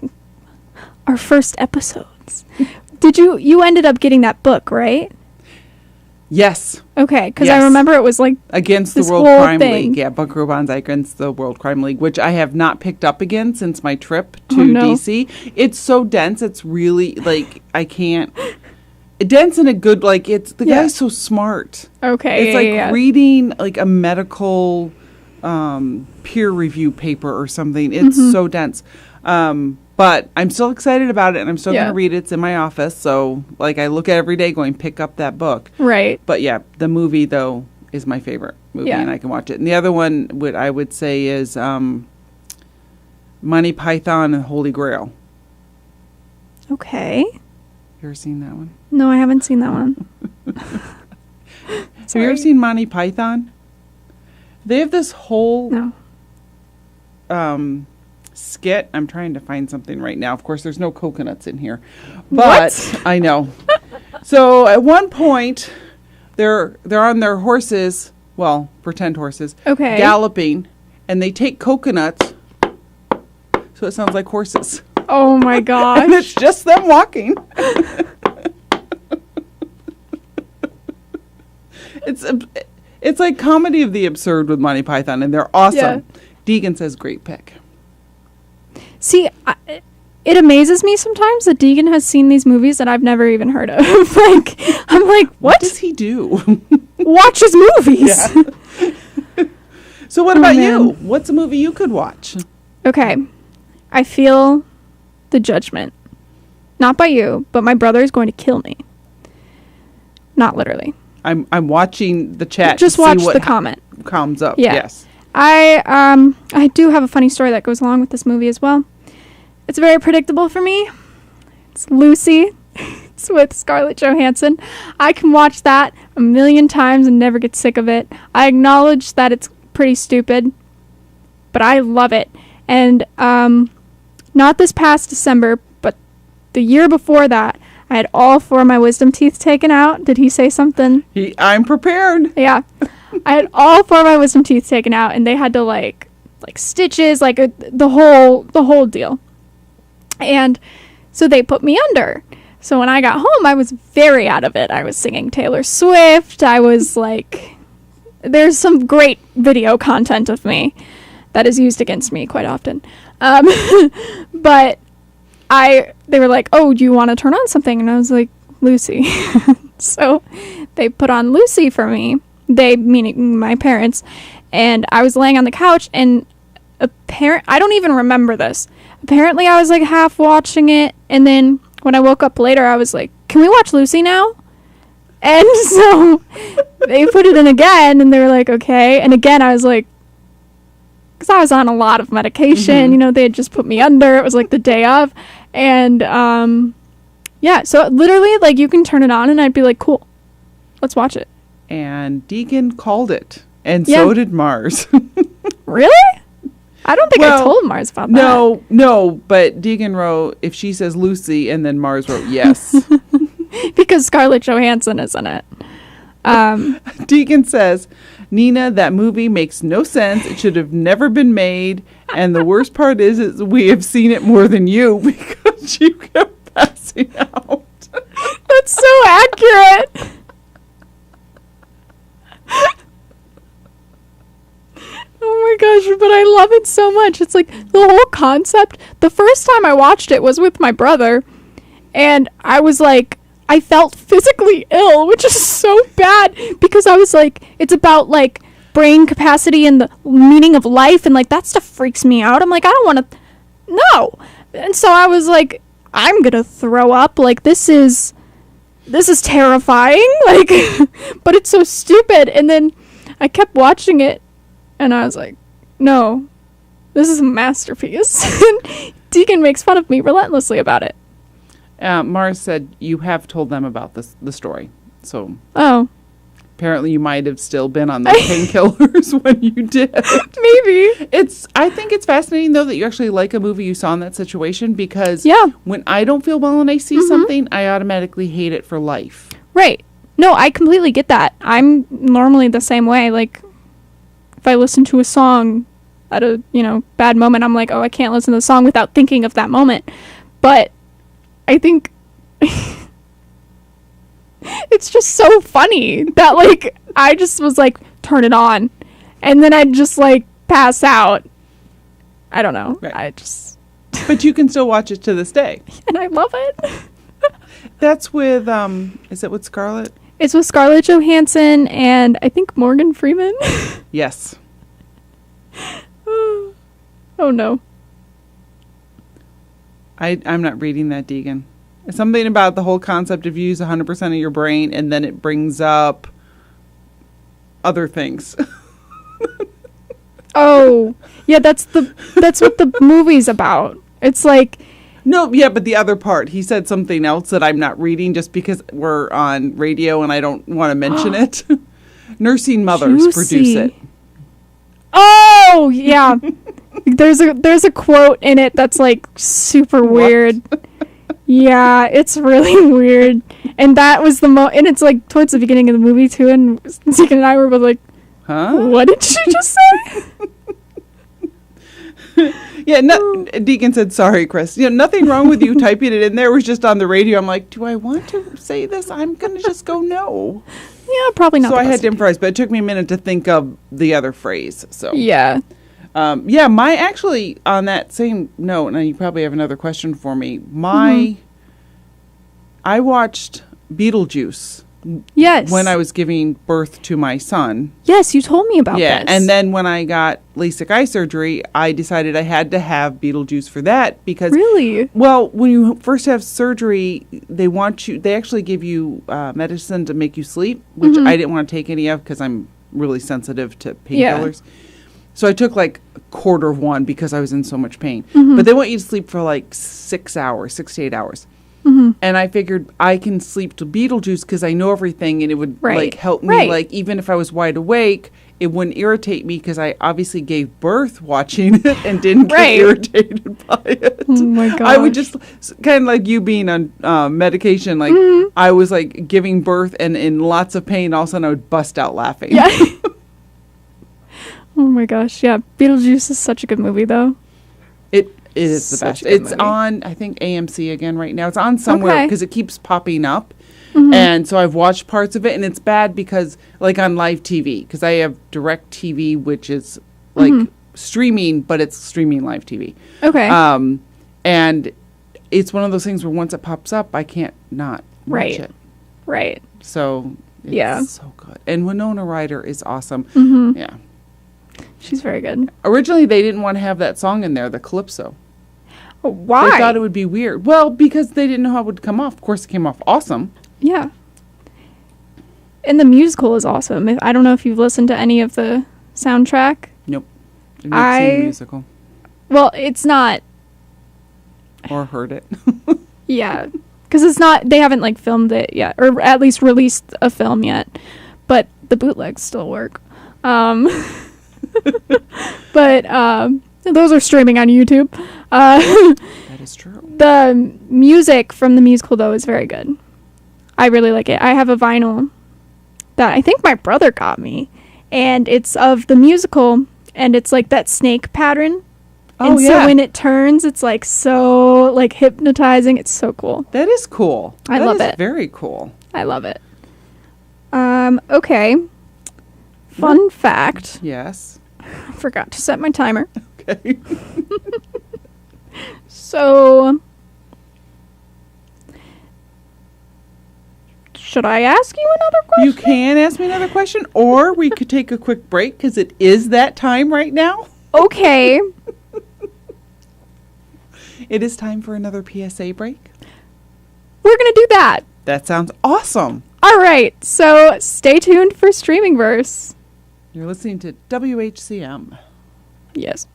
[SPEAKER 2] our first episodes. You ended up getting that book, right?
[SPEAKER 3] Yes.
[SPEAKER 2] Okay, because
[SPEAKER 3] Yes.
[SPEAKER 2] I remember it was like
[SPEAKER 3] Against the
[SPEAKER 2] this
[SPEAKER 3] World
[SPEAKER 2] whole
[SPEAKER 3] Crime
[SPEAKER 2] thing.
[SPEAKER 3] League. Yeah, Buckaroo Banzai against the World Crime League, which I have not picked up again since my trip to
[SPEAKER 2] Oh, no.
[SPEAKER 3] DC. It's so dense. It's really, like, I can't. Dense in a good, like, it's, the
[SPEAKER 2] Yeah.
[SPEAKER 3] guy's so smart.
[SPEAKER 2] Okay,
[SPEAKER 3] It's like reading, like, a medical peer review paper or something. It's so dense. But I'm still excited about it, and I'm still going to read it. It's in my office, so, like, I look at it every day going, pick up that book.
[SPEAKER 2] Right.
[SPEAKER 3] But, yeah, the movie, though, is my favorite movie, and I can watch it. And the other one, what I would say is Monty Python and Holy Grail.
[SPEAKER 2] Okay.
[SPEAKER 3] You ever seen that one?
[SPEAKER 2] No, I haven't seen that one.
[SPEAKER 3] Have you ever seen Monty Python? They have this whole skit. I'm trying to find something right now. Of course, there's no coconuts in here. But
[SPEAKER 2] What?
[SPEAKER 3] I know. So at one point, they're on their horses, well, pretend horses,
[SPEAKER 2] Okay.
[SPEAKER 3] galloping, and they take coconuts, so it sounds like horses.
[SPEAKER 2] Oh my
[SPEAKER 3] And
[SPEAKER 2] gosh.
[SPEAKER 3] it's just them walking. It's like comedy of the absurd with Monty Python, and they're awesome. Deegan says great pick.
[SPEAKER 2] See, it amazes me sometimes that Deegan has seen these movies that I've never even heard of. Like, I'm like, what
[SPEAKER 3] does he do?
[SPEAKER 2] Watch his movies.
[SPEAKER 3] Yeah. So what about you? What's a movie you could watch?
[SPEAKER 2] Okay. I feel the judgment. Not by you, but my brother is going to kill me. Not literally.
[SPEAKER 3] I'm watching the chat.
[SPEAKER 2] Just
[SPEAKER 3] to
[SPEAKER 2] watch
[SPEAKER 3] see what
[SPEAKER 2] the comment.
[SPEAKER 3] Comes up.
[SPEAKER 2] Yeah.
[SPEAKER 3] Yes.
[SPEAKER 2] I do have a funny story that goes along with this movie as well. It's very predictable for me. It's Lucy. It's with Scarlett Johansson. I can watch that a million times and never get sick of it. I acknowledge that it's pretty stupid, but I love it. And not this past December, but the year before that, I had all 4 of my wisdom teeth taken out. Did he say something?
[SPEAKER 3] I'm prepared.
[SPEAKER 2] Yeah. I had all 4 of my wisdom teeth taken out, and they had to like stitches, like the whole deal. And so they put me under. So when I got home, I was very out of it. I was singing Taylor Swift. I was like, there's some great video content of me that is used against me quite often. But they were like, oh, do you want to turn on something? And I was like, Lucy. So they put on Lucy for me. They, meaning my parents. And I was laying on the couch, and I don't even remember this. Apparently I was like half watching it, and then when I woke up later, I was like, can we watch Lucy now? And so they put it in again, and they were like, okay. And again, I was like, because I was on a lot of medication, they had just put me under. It was like the day of. And yeah, so literally, like, you can turn it on, and I'd be like, cool, let's watch it.
[SPEAKER 3] And Deegan called it, and so did Mars.
[SPEAKER 2] Really? I don't think I told Mars about that.
[SPEAKER 3] No, but Deegan wrote, if she says Lucy, and then Mars wrote yes.
[SPEAKER 2] Because Scarlett Johansson is in it.
[SPEAKER 3] Deegan says, Nina, that movie makes no sense. It should have never been made. And the worst part is we have seen it more than you because you kept passing out.
[SPEAKER 2] That's so accurate. Oh my gosh, but I love it so much. It's like the whole concept. The first time I watched it was with my brother, and I was like, I felt physically ill, which is so bad because I was like, it's about like brain capacity and the meaning of life, and like that stuff freaks me out. I'm like, I don't want to, no. And so I was like, I'm gonna throw up. Like this is terrifying. Like, but it's so stupid. And then I kept watching it. And I was like, no, this is a masterpiece. And Deegan makes fun of me relentlessly about it.
[SPEAKER 3] Mars said you have told them about the story. So apparently you might have still been on those painkillers when you did.
[SPEAKER 2] Maybe.
[SPEAKER 3] I think it's fascinating, though, that you actually like a movie you saw in that situation because when I don't feel well and I see something, I automatically hate it for life.
[SPEAKER 2] Right. No, I completely get that. I'm normally the same way. Like, if I listen to a song at a, bad moment, I'm like, oh, I can't listen to the song without thinking of that moment. But I think It's just so funny that, like, I just was like, turn it on. And then I'd just, like, pass out. I don't know.
[SPEAKER 3] Right. But you can still watch it to this day.
[SPEAKER 2] And I love it.
[SPEAKER 3] That's with, is it with Scarlett?
[SPEAKER 2] It's with Scarlett Johansson and I think Morgan Freeman.
[SPEAKER 3] Yes.
[SPEAKER 2] Oh, no.
[SPEAKER 3] I'm not reading that, Deegan. It's something about the whole concept of you use 100% of your brain and then it brings up other things.
[SPEAKER 2] Oh, yeah, that's what the movie's about. It's like...
[SPEAKER 3] No, yeah, but the other part, he said something else that I'm not reading just because we're on radio and I don't want to mention it. Nursing mothers produce it.
[SPEAKER 2] Oh, yeah. There's a quote in it that's like super weird. Yeah, it's really weird. And that was and it's like towards the beginning of the movie too, and Zeke and I were both like, huh? What did she just say?
[SPEAKER 3] Yeah, Deacon said, sorry, Chris. Nothing wrong with you typing it in there. It was just on the radio. I'm like, do I want to say this? I'm going to just go no.
[SPEAKER 2] Yeah, probably not.
[SPEAKER 3] So I had to improvise, but it took me a minute to think of the other phrase. So
[SPEAKER 2] yeah.
[SPEAKER 3] My actually, on that same note, and you probably have another question for me. I watched Beetlejuice.
[SPEAKER 2] Yes.
[SPEAKER 3] When I was giving birth to my son.
[SPEAKER 2] Yes, you told me about this.
[SPEAKER 3] Yeah, and then when I got LASIK eye surgery, I decided I had to have Beetlejuice for that because...
[SPEAKER 2] Really?
[SPEAKER 3] Well, when you first have surgery, they actually give you medicine to make you sleep, which I didn't want to take any of because I'm really sensitive to painkillers. Yeah. So I took like a quarter of one because I was in so much pain. But they want you to sleep for like 6 to 8 hours. And I figured I can sleep to Beetlejuice because I know everything and it would like help me. Like even if I was wide awake, it wouldn't irritate me because I obviously gave birth watching it and didn't get irritated by it.
[SPEAKER 2] Oh my gosh.
[SPEAKER 3] I would just kind of like you being on medication. Like I was like giving birth and in lots of pain. All of a sudden I would bust out laughing.
[SPEAKER 2] Yeah. Oh my gosh. Yeah. Beetlejuice is such a good movie though.
[SPEAKER 3] It is the best. It's on, I think, AMC again right now. It's on somewhere because it keeps popping up. And so I've watched parts of it, and it's bad because, like, on live TV, because I have direct TV, which is, like, streaming, but it's streaming live TV.
[SPEAKER 2] Okay.
[SPEAKER 3] And it's one of those things where once it pops up, I can't not watch it.
[SPEAKER 2] Right.
[SPEAKER 3] So, it's so good. And Winona Ryder is awesome. Yeah.
[SPEAKER 2] She's very good.
[SPEAKER 3] Originally, they didn't want to have that song in there, the Calypso.
[SPEAKER 2] Why?
[SPEAKER 3] They thought it would be weird. Well, because they didn't know how it would come off. Of course, it came off awesome.
[SPEAKER 2] Yeah. And the musical is awesome. I don't know if you've listened to any of the soundtrack.
[SPEAKER 3] Nope. I've never seen the musical.
[SPEAKER 2] Well, it's not.
[SPEAKER 3] Or heard it.
[SPEAKER 2] Yeah. Because it's not, they haven't, like, filmed it yet. Or at least released a film yet. But the bootlegs still work. But those are streaming on YouTube.
[SPEAKER 3] That is true.
[SPEAKER 2] The music from the musical, though, is very good. I really like it. I have a vinyl that I think my brother got me. And it's of the musical, and it's like that snake pattern. Oh, and so when it turns, it's like so like hypnotizing. It's so cool.
[SPEAKER 3] That is cool.
[SPEAKER 2] I love it.
[SPEAKER 3] Very cool.
[SPEAKER 2] I love it. Okay. Fun fact.
[SPEAKER 3] Yes.
[SPEAKER 2] I forgot to set my timer.
[SPEAKER 3] Okay.
[SPEAKER 2] So, should I ask you another question?
[SPEAKER 3] You can ask me another question, or we could take a quick break because it is that time right now.
[SPEAKER 2] Okay.
[SPEAKER 3] It is time for another PSA break.
[SPEAKER 2] We're going to do that.
[SPEAKER 3] That sounds awesome.
[SPEAKER 2] All right. So, stay tuned for Streaming Verse.
[SPEAKER 3] You're listening to WHCM.
[SPEAKER 2] Yes.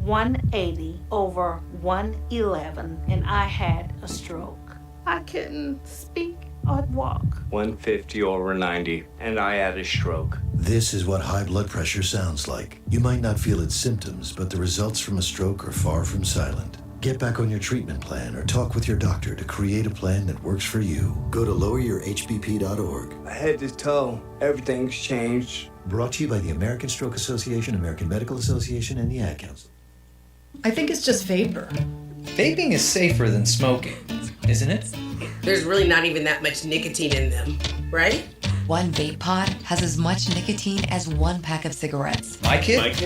[SPEAKER 9] 180 over 111, and I had a stroke. I couldn't speak or walk.
[SPEAKER 10] 150 over 90, and I had a stroke.
[SPEAKER 11] This is what high blood pressure sounds like. You might not feel its symptoms, but the results from a stroke are far from silent. Get back on your treatment plan or talk with your doctor to create a plan that works for you. Go to loweryourhbp.org.
[SPEAKER 10] Head to toe, everything's changed.
[SPEAKER 11] Brought to you by the American Stroke Association, American Medical Association, and the Ad Council.
[SPEAKER 12] I think it's just vapor. Vaping is safer than smoking, isn't it?
[SPEAKER 13] There's really not even that much nicotine in them, right?
[SPEAKER 14] One vape pod has as much nicotine as one pack of cigarettes.
[SPEAKER 12] My kid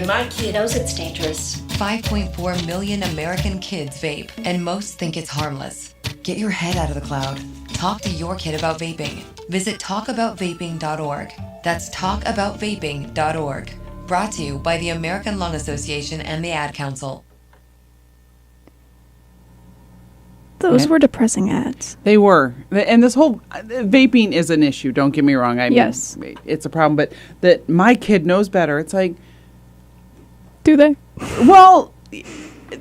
[SPEAKER 14] knows it's dangerous. 5.4 million American kids vape, and most think it's harmless. Get your head out of the cloud. Talk to your kid about vaping. Visit talkaboutvaping.org. That's talkaboutvaping.org. Brought to you by the American Lung Association and the Ad Council.
[SPEAKER 2] Those were depressing ads.
[SPEAKER 3] They were. And this whole vaping is an issue, don't get me wrong. I mean,
[SPEAKER 2] yes.
[SPEAKER 3] It's a problem, but that my kid knows better. It's like...
[SPEAKER 2] Do they?
[SPEAKER 3] Well,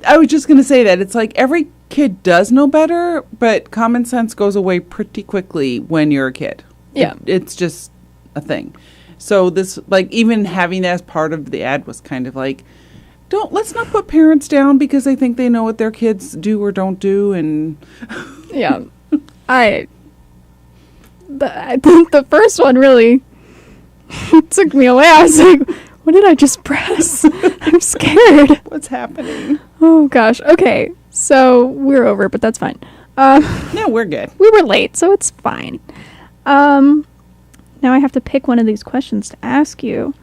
[SPEAKER 3] I was just going to say that. It's like every kid does know better, but common sense goes away pretty quickly when you're a kid.
[SPEAKER 2] Yeah.
[SPEAKER 3] It's just a thing. So this, like, even having that as part of the ad was kind of like... Let's not put parents down because they think they know what their kids do or don't do, and
[SPEAKER 2] yeah, I think the first one really took me away. I was like, what did I just press? I'm scared.
[SPEAKER 3] What's happening?
[SPEAKER 2] Oh gosh. Okay, so we're over, but that's fine.
[SPEAKER 3] No, we're good.
[SPEAKER 2] We were late, so it's fine. Now I have to pick one of these questions to ask you.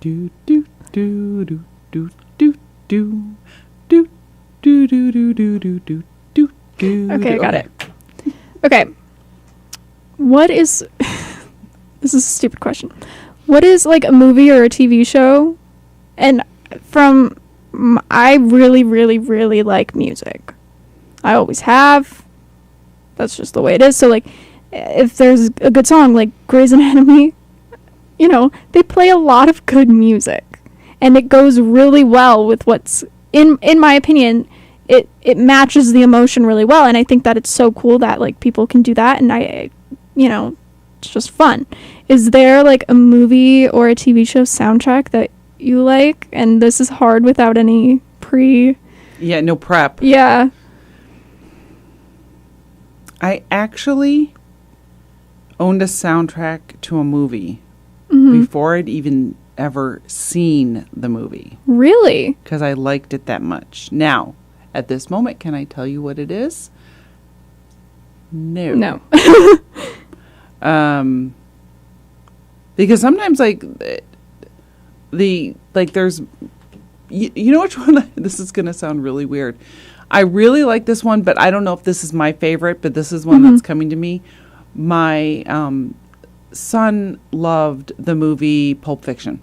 [SPEAKER 3] Do do do do do do do do do do do do do do do do.
[SPEAKER 2] Okay, I got it. Okay. What is this is a stupid question. What is like a movie or a TV show? And I really, really, really like music. I always have. That's just the way it is. So like if there's a good song like Grey's Anatomy, you know, they play a lot of good music, and it goes really well with what's in my opinion. It matches the emotion really well, and I think that it's so cool that like people can do that, and I it's just fun. Is there like a movie or a TV show soundtrack that you like? And this is hard without any
[SPEAKER 3] no prep.
[SPEAKER 2] Yeah.
[SPEAKER 3] I actually owned a soundtrack to a movie.
[SPEAKER 2] Mm-hmm.
[SPEAKER 3] Before I'd even ever seen the movie.
[SPEAKER 2] Really?
[SPEAKER 3] Because I liked it that much. Now, at this moment, can I tell you what it is? No. Because sometimes, like, there's... You know which one? This is going to sound really weird. I really like this one, but I don't know if this is my favorite, but this is one that's coming to me. My... son loved the movie Pulp Fiction.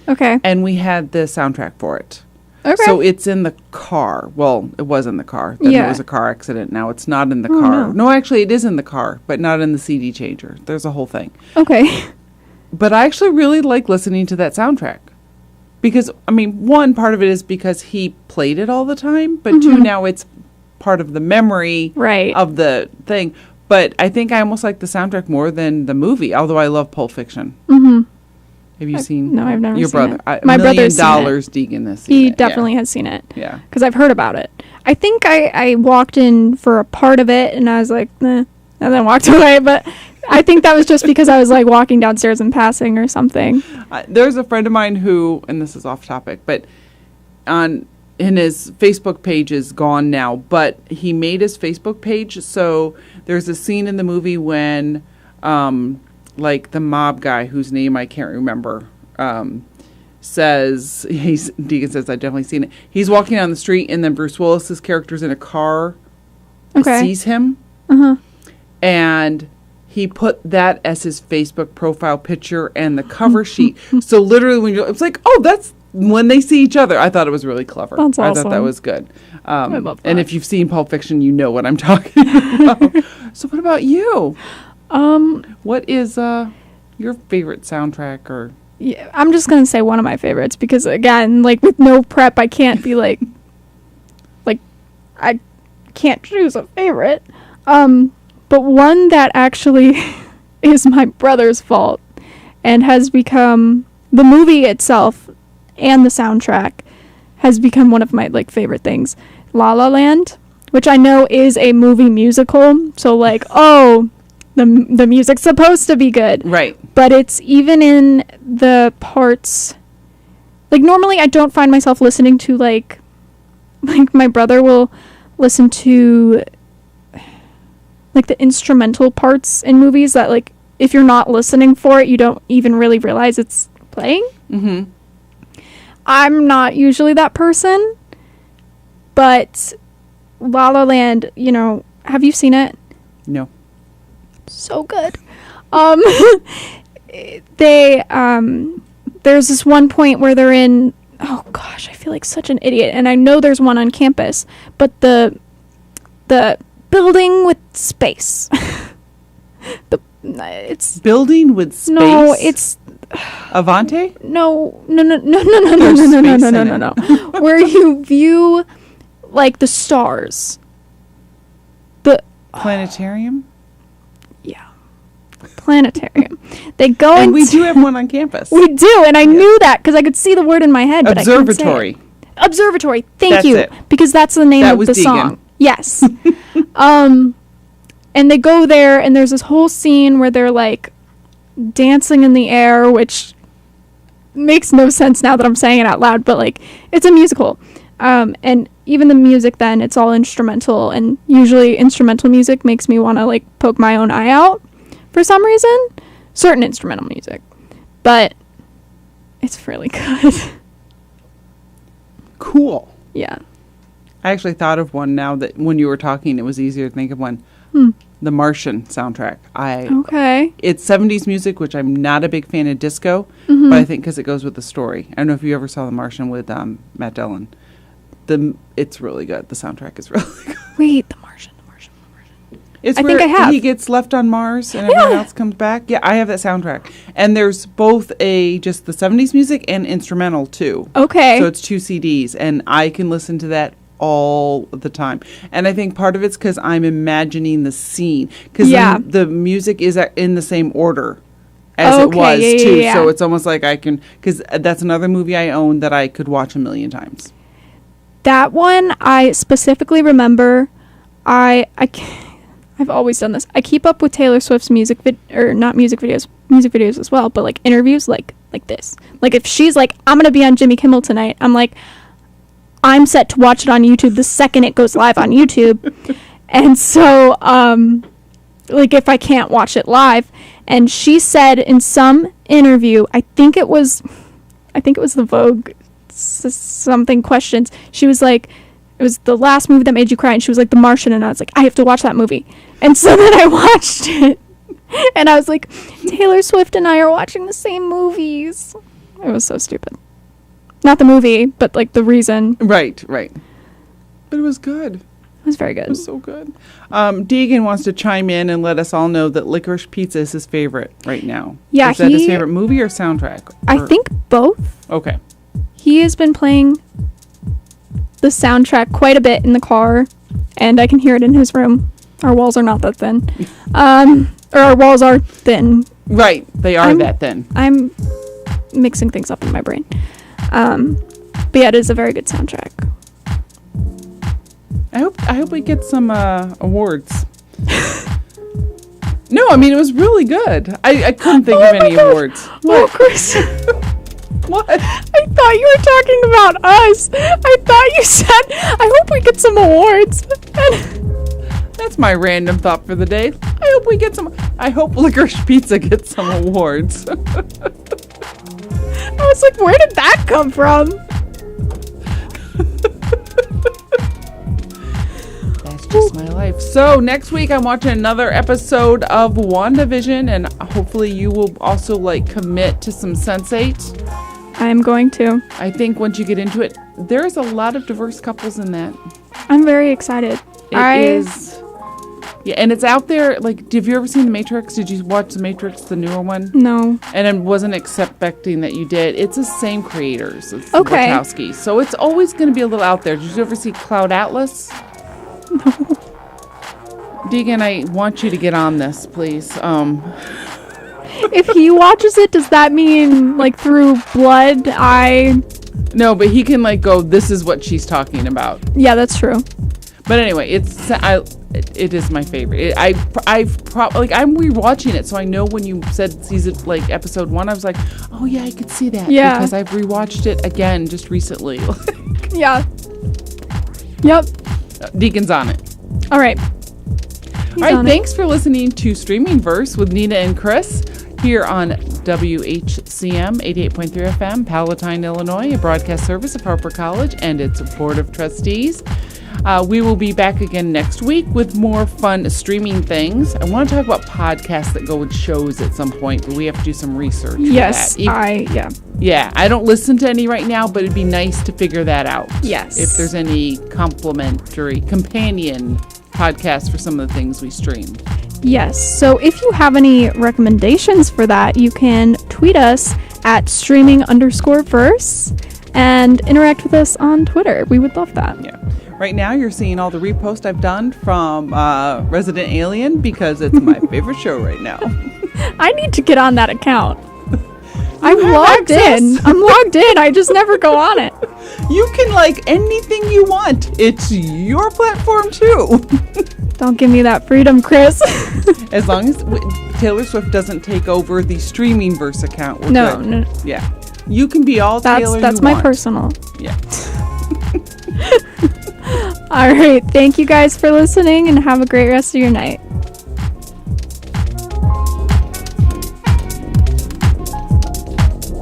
[SPEAKER 2] Okay.
[SPEAKER 3] And we had the soundtrack for it.
[SPEAKER 2] Okay.
[SPEAKER 3] So it's in the car. Well, it was in the car. Then it was a car accident. Now it's not in the car. No, actually it is in the car, but not in the CD changer. There's a whole thing.
[SPEAKER 2] Okay.
[SPEAKER 3] But I actually really like listening to that soundtrack. Because, I mean, one part of it is because he played it all the time, but two, now it's part of the memory of the thing. But I think I almost like the soundtrack more than the movie, although I love Pulp Fiction.
[SPEAKER 2] Mm-hmm.
[SPEAKER 3] Have you seen?
[SPEAKER 2] No, I've never
[SPEAKER 3] your
[SPEAKER 2] seen
[SPEAKER 3] brother.
[SPEAKER 2] it. My brother's seen it.
[SPEAKER 3] Deegan has seen
[SPEAKER 2] He
[SPEAKER 3] it.
[SPEAKER 2] definitely has seen it.
[SPEAKER 3] Yeah.
[SPEAKER 2] Because I've heard about it. I think I walked in for a part of it, and I was like, nah, and then walked away. But I think that was just because I was like walking downstairs and passing or something.
[SPEAKER 3] There's a friend of mine who, and this is off topic, but in his Facebook page is gone now, but he made his Facebook page. So there's a scene in the movie when, like the mob guy whose name I can't remember, says, Deegan says, I've definitely seen it. He's walking down the street and then Bruce Willis's character's in a car, sees him. And he put that as his Facebook profile picture and the cover sheet. So literally when it's like, oh, that's when they see each other. I thought it was really clever.
[SPEAKER 2] That's awesome.
[SPEAKER 3] I thought that was good.
[SPEAKER 2] I love that.
[SPEAKER 3] And if you've seen Pulp Fiction, you know what I'm talking about. So what about you? What is your favorite soundtrack? Or
[SPEAKER 2] yeah, I'm just going to say one of my favorites because, again, like with no prep, I can't be like I can't choose a favorite. But one that actually is my brother's fault and has become the movie itself and the soundtrack has become one of my like favorite things. La La Land, which I know is a movie musical. So like, oh, the music's supposed to be good.
[SPEAKER 3] Right.
[SPEAKER 2] But it's even in the parts, like normally I don't find myself listening to like my brother will listen to like the instrumental parts in movies that like if you're not listening for it, you don't even really realize it's playing.
[SPEAKER 3] Mm-hmm.
[SPEAKER 2] I'm not usually that person, but La La Land, you know, have you seen it?
[SPEAKER 3] No.
[SPEAKER 2] So good. There's this one point where they're in, oh gosh, I feel like such an idiot, and I know there's one on campus, but the building with space. It's
[SPEAKER 3] building with space.
[SPEAKER 2] No, it's
[SPEAKER 3] Avante?
[SPEAKER 2] No. Where you view like the stars. The
[SPEAKER 3] planetarium?
[SPEAKER 2] Yeah. Planetarium. They go
[SPEAKER 3] and we do have one on campus.
[SPEAKER 2] We do, and I knew that because I could see the word in my head, but
[SPEAKER 3] Observatory.
[SPEAKER 2] I couldn't say it. Observatory. Thank
[SPEAKER 3] That's
[SPEAKER 2] you.
[SPEAKER 3] it.
[SPEAKER 2] Because that's the name of the song. Yes. And they go there, and there's this whole scene where they're like dancing in the air, which makes no sense now that I'm saying it out loud, but like it's a musical. And even the music then, it's all instrumental, and usually instrumental music makes me want to like poke my own eye out for some reason. Certain instrumental music. But it's really good.
[SPEAKER 3] Cool.
[SPEAKER 2] Yeah.
[SPEAKER 3] I actually thought of one now that when you were talking, it was easier to think of one. The Martian soundtrack.
[SPEAKER 2] Okay.
[SPEAKER 3] It's 70s music, which I'm not a big fan of disco, but I think because it goes with the story. I don't know if you ever saw The Martian with Matt Dillon. It's really good. The soundtrack is really good.
[SPEAKER 2] Wait, The Martian.
[SPEAKER 3] It's
[SPEAKER 2] I
[SPEAKER 3] where
[SPEAKER 2] think I have.
[SPEAKER 3] he gets left on Mars and everyone else comes back. Yeah, I have that soundtrack. And there's both just the 70s music and instrumental too.
[SPEAKER 2] Okay.
[SPEAKER 3] So it's 2 CDs, and I can listen to that all the time. And I think part of it's because I'm imagining the scene. Because the music is in the same order as it was too. Yeah. So it's almost like I can, because that's another movie I own that I could watch 1,000,000 times.
[SPEAKER 2] That one I specifically remember. I've always done this. I keep up with Taylor Swift's music videos as well, but like interviews like this. Like if she's like, I'm going to be on Jimmy Kimmel tonight, I'm like, I'm set to watch it on YouTube the second it goes live on YouTube. And so, like if I can't watch it live, and she said in some interview, I think it was the Vogue something questions. She was like, it was the last movie that made you cry, and she was like, The Martian, and I was like, I have to watch that movie. And so then I watched it, and I was like, Taylor Swift and I are watching the same movies. It was so stupid. Not the movie, but like the reason.
[SPEAKER 3] Right. But it was good.
[SPEAKER 2] It was very good.
[SPEAKER 3] It was so good. Deegan wants to chime in and let us all know that Licorice Pizza is his favorite right now.
[SPEAKER 2] Yeah,
[SPEAKER 3] is that his favorite movie or soundtrack?
[SPEAKER 2] I think both.
[SPEAKER 3] Okay.
[SPEAKER 2] He has been playing the soundtrack quite a bit in the car, and I can hear it in his room. Our walls are not that thin. Or our walls are thin.
[SPEAKER 3] Right, they are that thin.
[SPEAKER 2] I'm mixing things up in my brain. But yeah, it is a very good soundtrack.
[SPEAKER 3] I hope we get some awards. No, I mean, it was really good. I couldn't think of any awards.
[SPEAKER 2] Oh, Chris.
[SPEAKER 3] What?
[SPEAKER 2] I thought you were talking about us. I thought you said, I hope we get some awards.
[SPEAKER 3] That's my random thought for the day. I hope Licorice Pizza gets some awards.
[SPEAKER 2] I was like, where did that come from?
[SPEAKER 3] That's just my life. So next week I'm watching another episode of WandaVision, and hopefully you will also commit to some Sense8.
[SPEAKER 2] I'm going to.
[SPEAKER 3] I think once you get into it, there's a lot of diverse couples in that.
[SPEAKER 2] I'm very excited.
[SPEAKER 3] It is. Yeah, and it's out there. Like, have you ever seen The Matrix? Did you watch The Matrix, the newer one?
[SPEAKER 2] No.
[SPEAKER 3] And I wasn't expecting that you did. It's the same creators. It's
[SPEAKER 2] okay.
[SPEAKER 3] Wachowski. So it's always going to be a little out there. Did you ever see Cloud Atlas?
[SPEAKER 2] No.
[SPEAKER 3] Deegan, I want you to get on this, please.
[SPEAKER 2] If he watches it, does that mean, through blood,
[SPEAKER 3] No, but he can, go, this is what she's talking about.
[SPEAKER 2] Yeah, that's true.
[SPEAKER 3] But anyway, it is my favorite. I'm rewatching it, so I know when you said season, like episode 1, I was like, oh yeah, I could see that.
[SPEAKER 2] Yeah.
[SPEAKER 3] Because I've rewatched it again just recently.
[SPEAKER 2] Yeah. Yep.
[SPEAKER 3] Deacon's on it.
[SPEAKER 2] All right.
[SPEAKER 3] All right, thanks for listening to Streaming Verse with Nina and Chris here on WHCM 88.3 FM, Palatine, Illinois, a broadcast service of Harper College and its Board of Trustees. We will be back again next week with more fun streaming things. I want to talk about podcasts that go with shows at some point, but we have to do some research.
[SPEAKER 2] Yes,
[SPEAKER 3] for that. Yeah, I don't listen to any right now, but it'd be nice to figure that out.
[SPEAKER 2] Yes.
[SPEAKER 3] If there's any companion podcasts for some of the things we stream.
[SPEAKER 2] Yes. So if you have any recommendations for that, you can tweet us at streaming_verse and interact with us on Twitter. We would love that.
[SPEAKER 3] Yeah. Right now, you're seeing all the reposts I've done from Resident Alien because it's my favorite show right now.
[SPEAKER 2] I need to get on that account. I'm logged in. I just never go on it.
[SPEAKER 3] You can like anything you want. It's your platform too.
[SPEAKER 2] Don't give me that freedom, Chris.
[SPEAKER 3] As long as Taylor Swift doesn't take over the Streaming Verse account, we're good. No. Yeah. You can be all Taylor
[SPEAKER 2] That's
[SPEAKER 3] you
[SPEAKER 2] my
[SPEAKER 3] want.
[SPEAKER 2] personal.
[SPEAKER 3] Yeah.
[SPEAKER 2] All right. Thank you guys for listening and have a great rest of your night.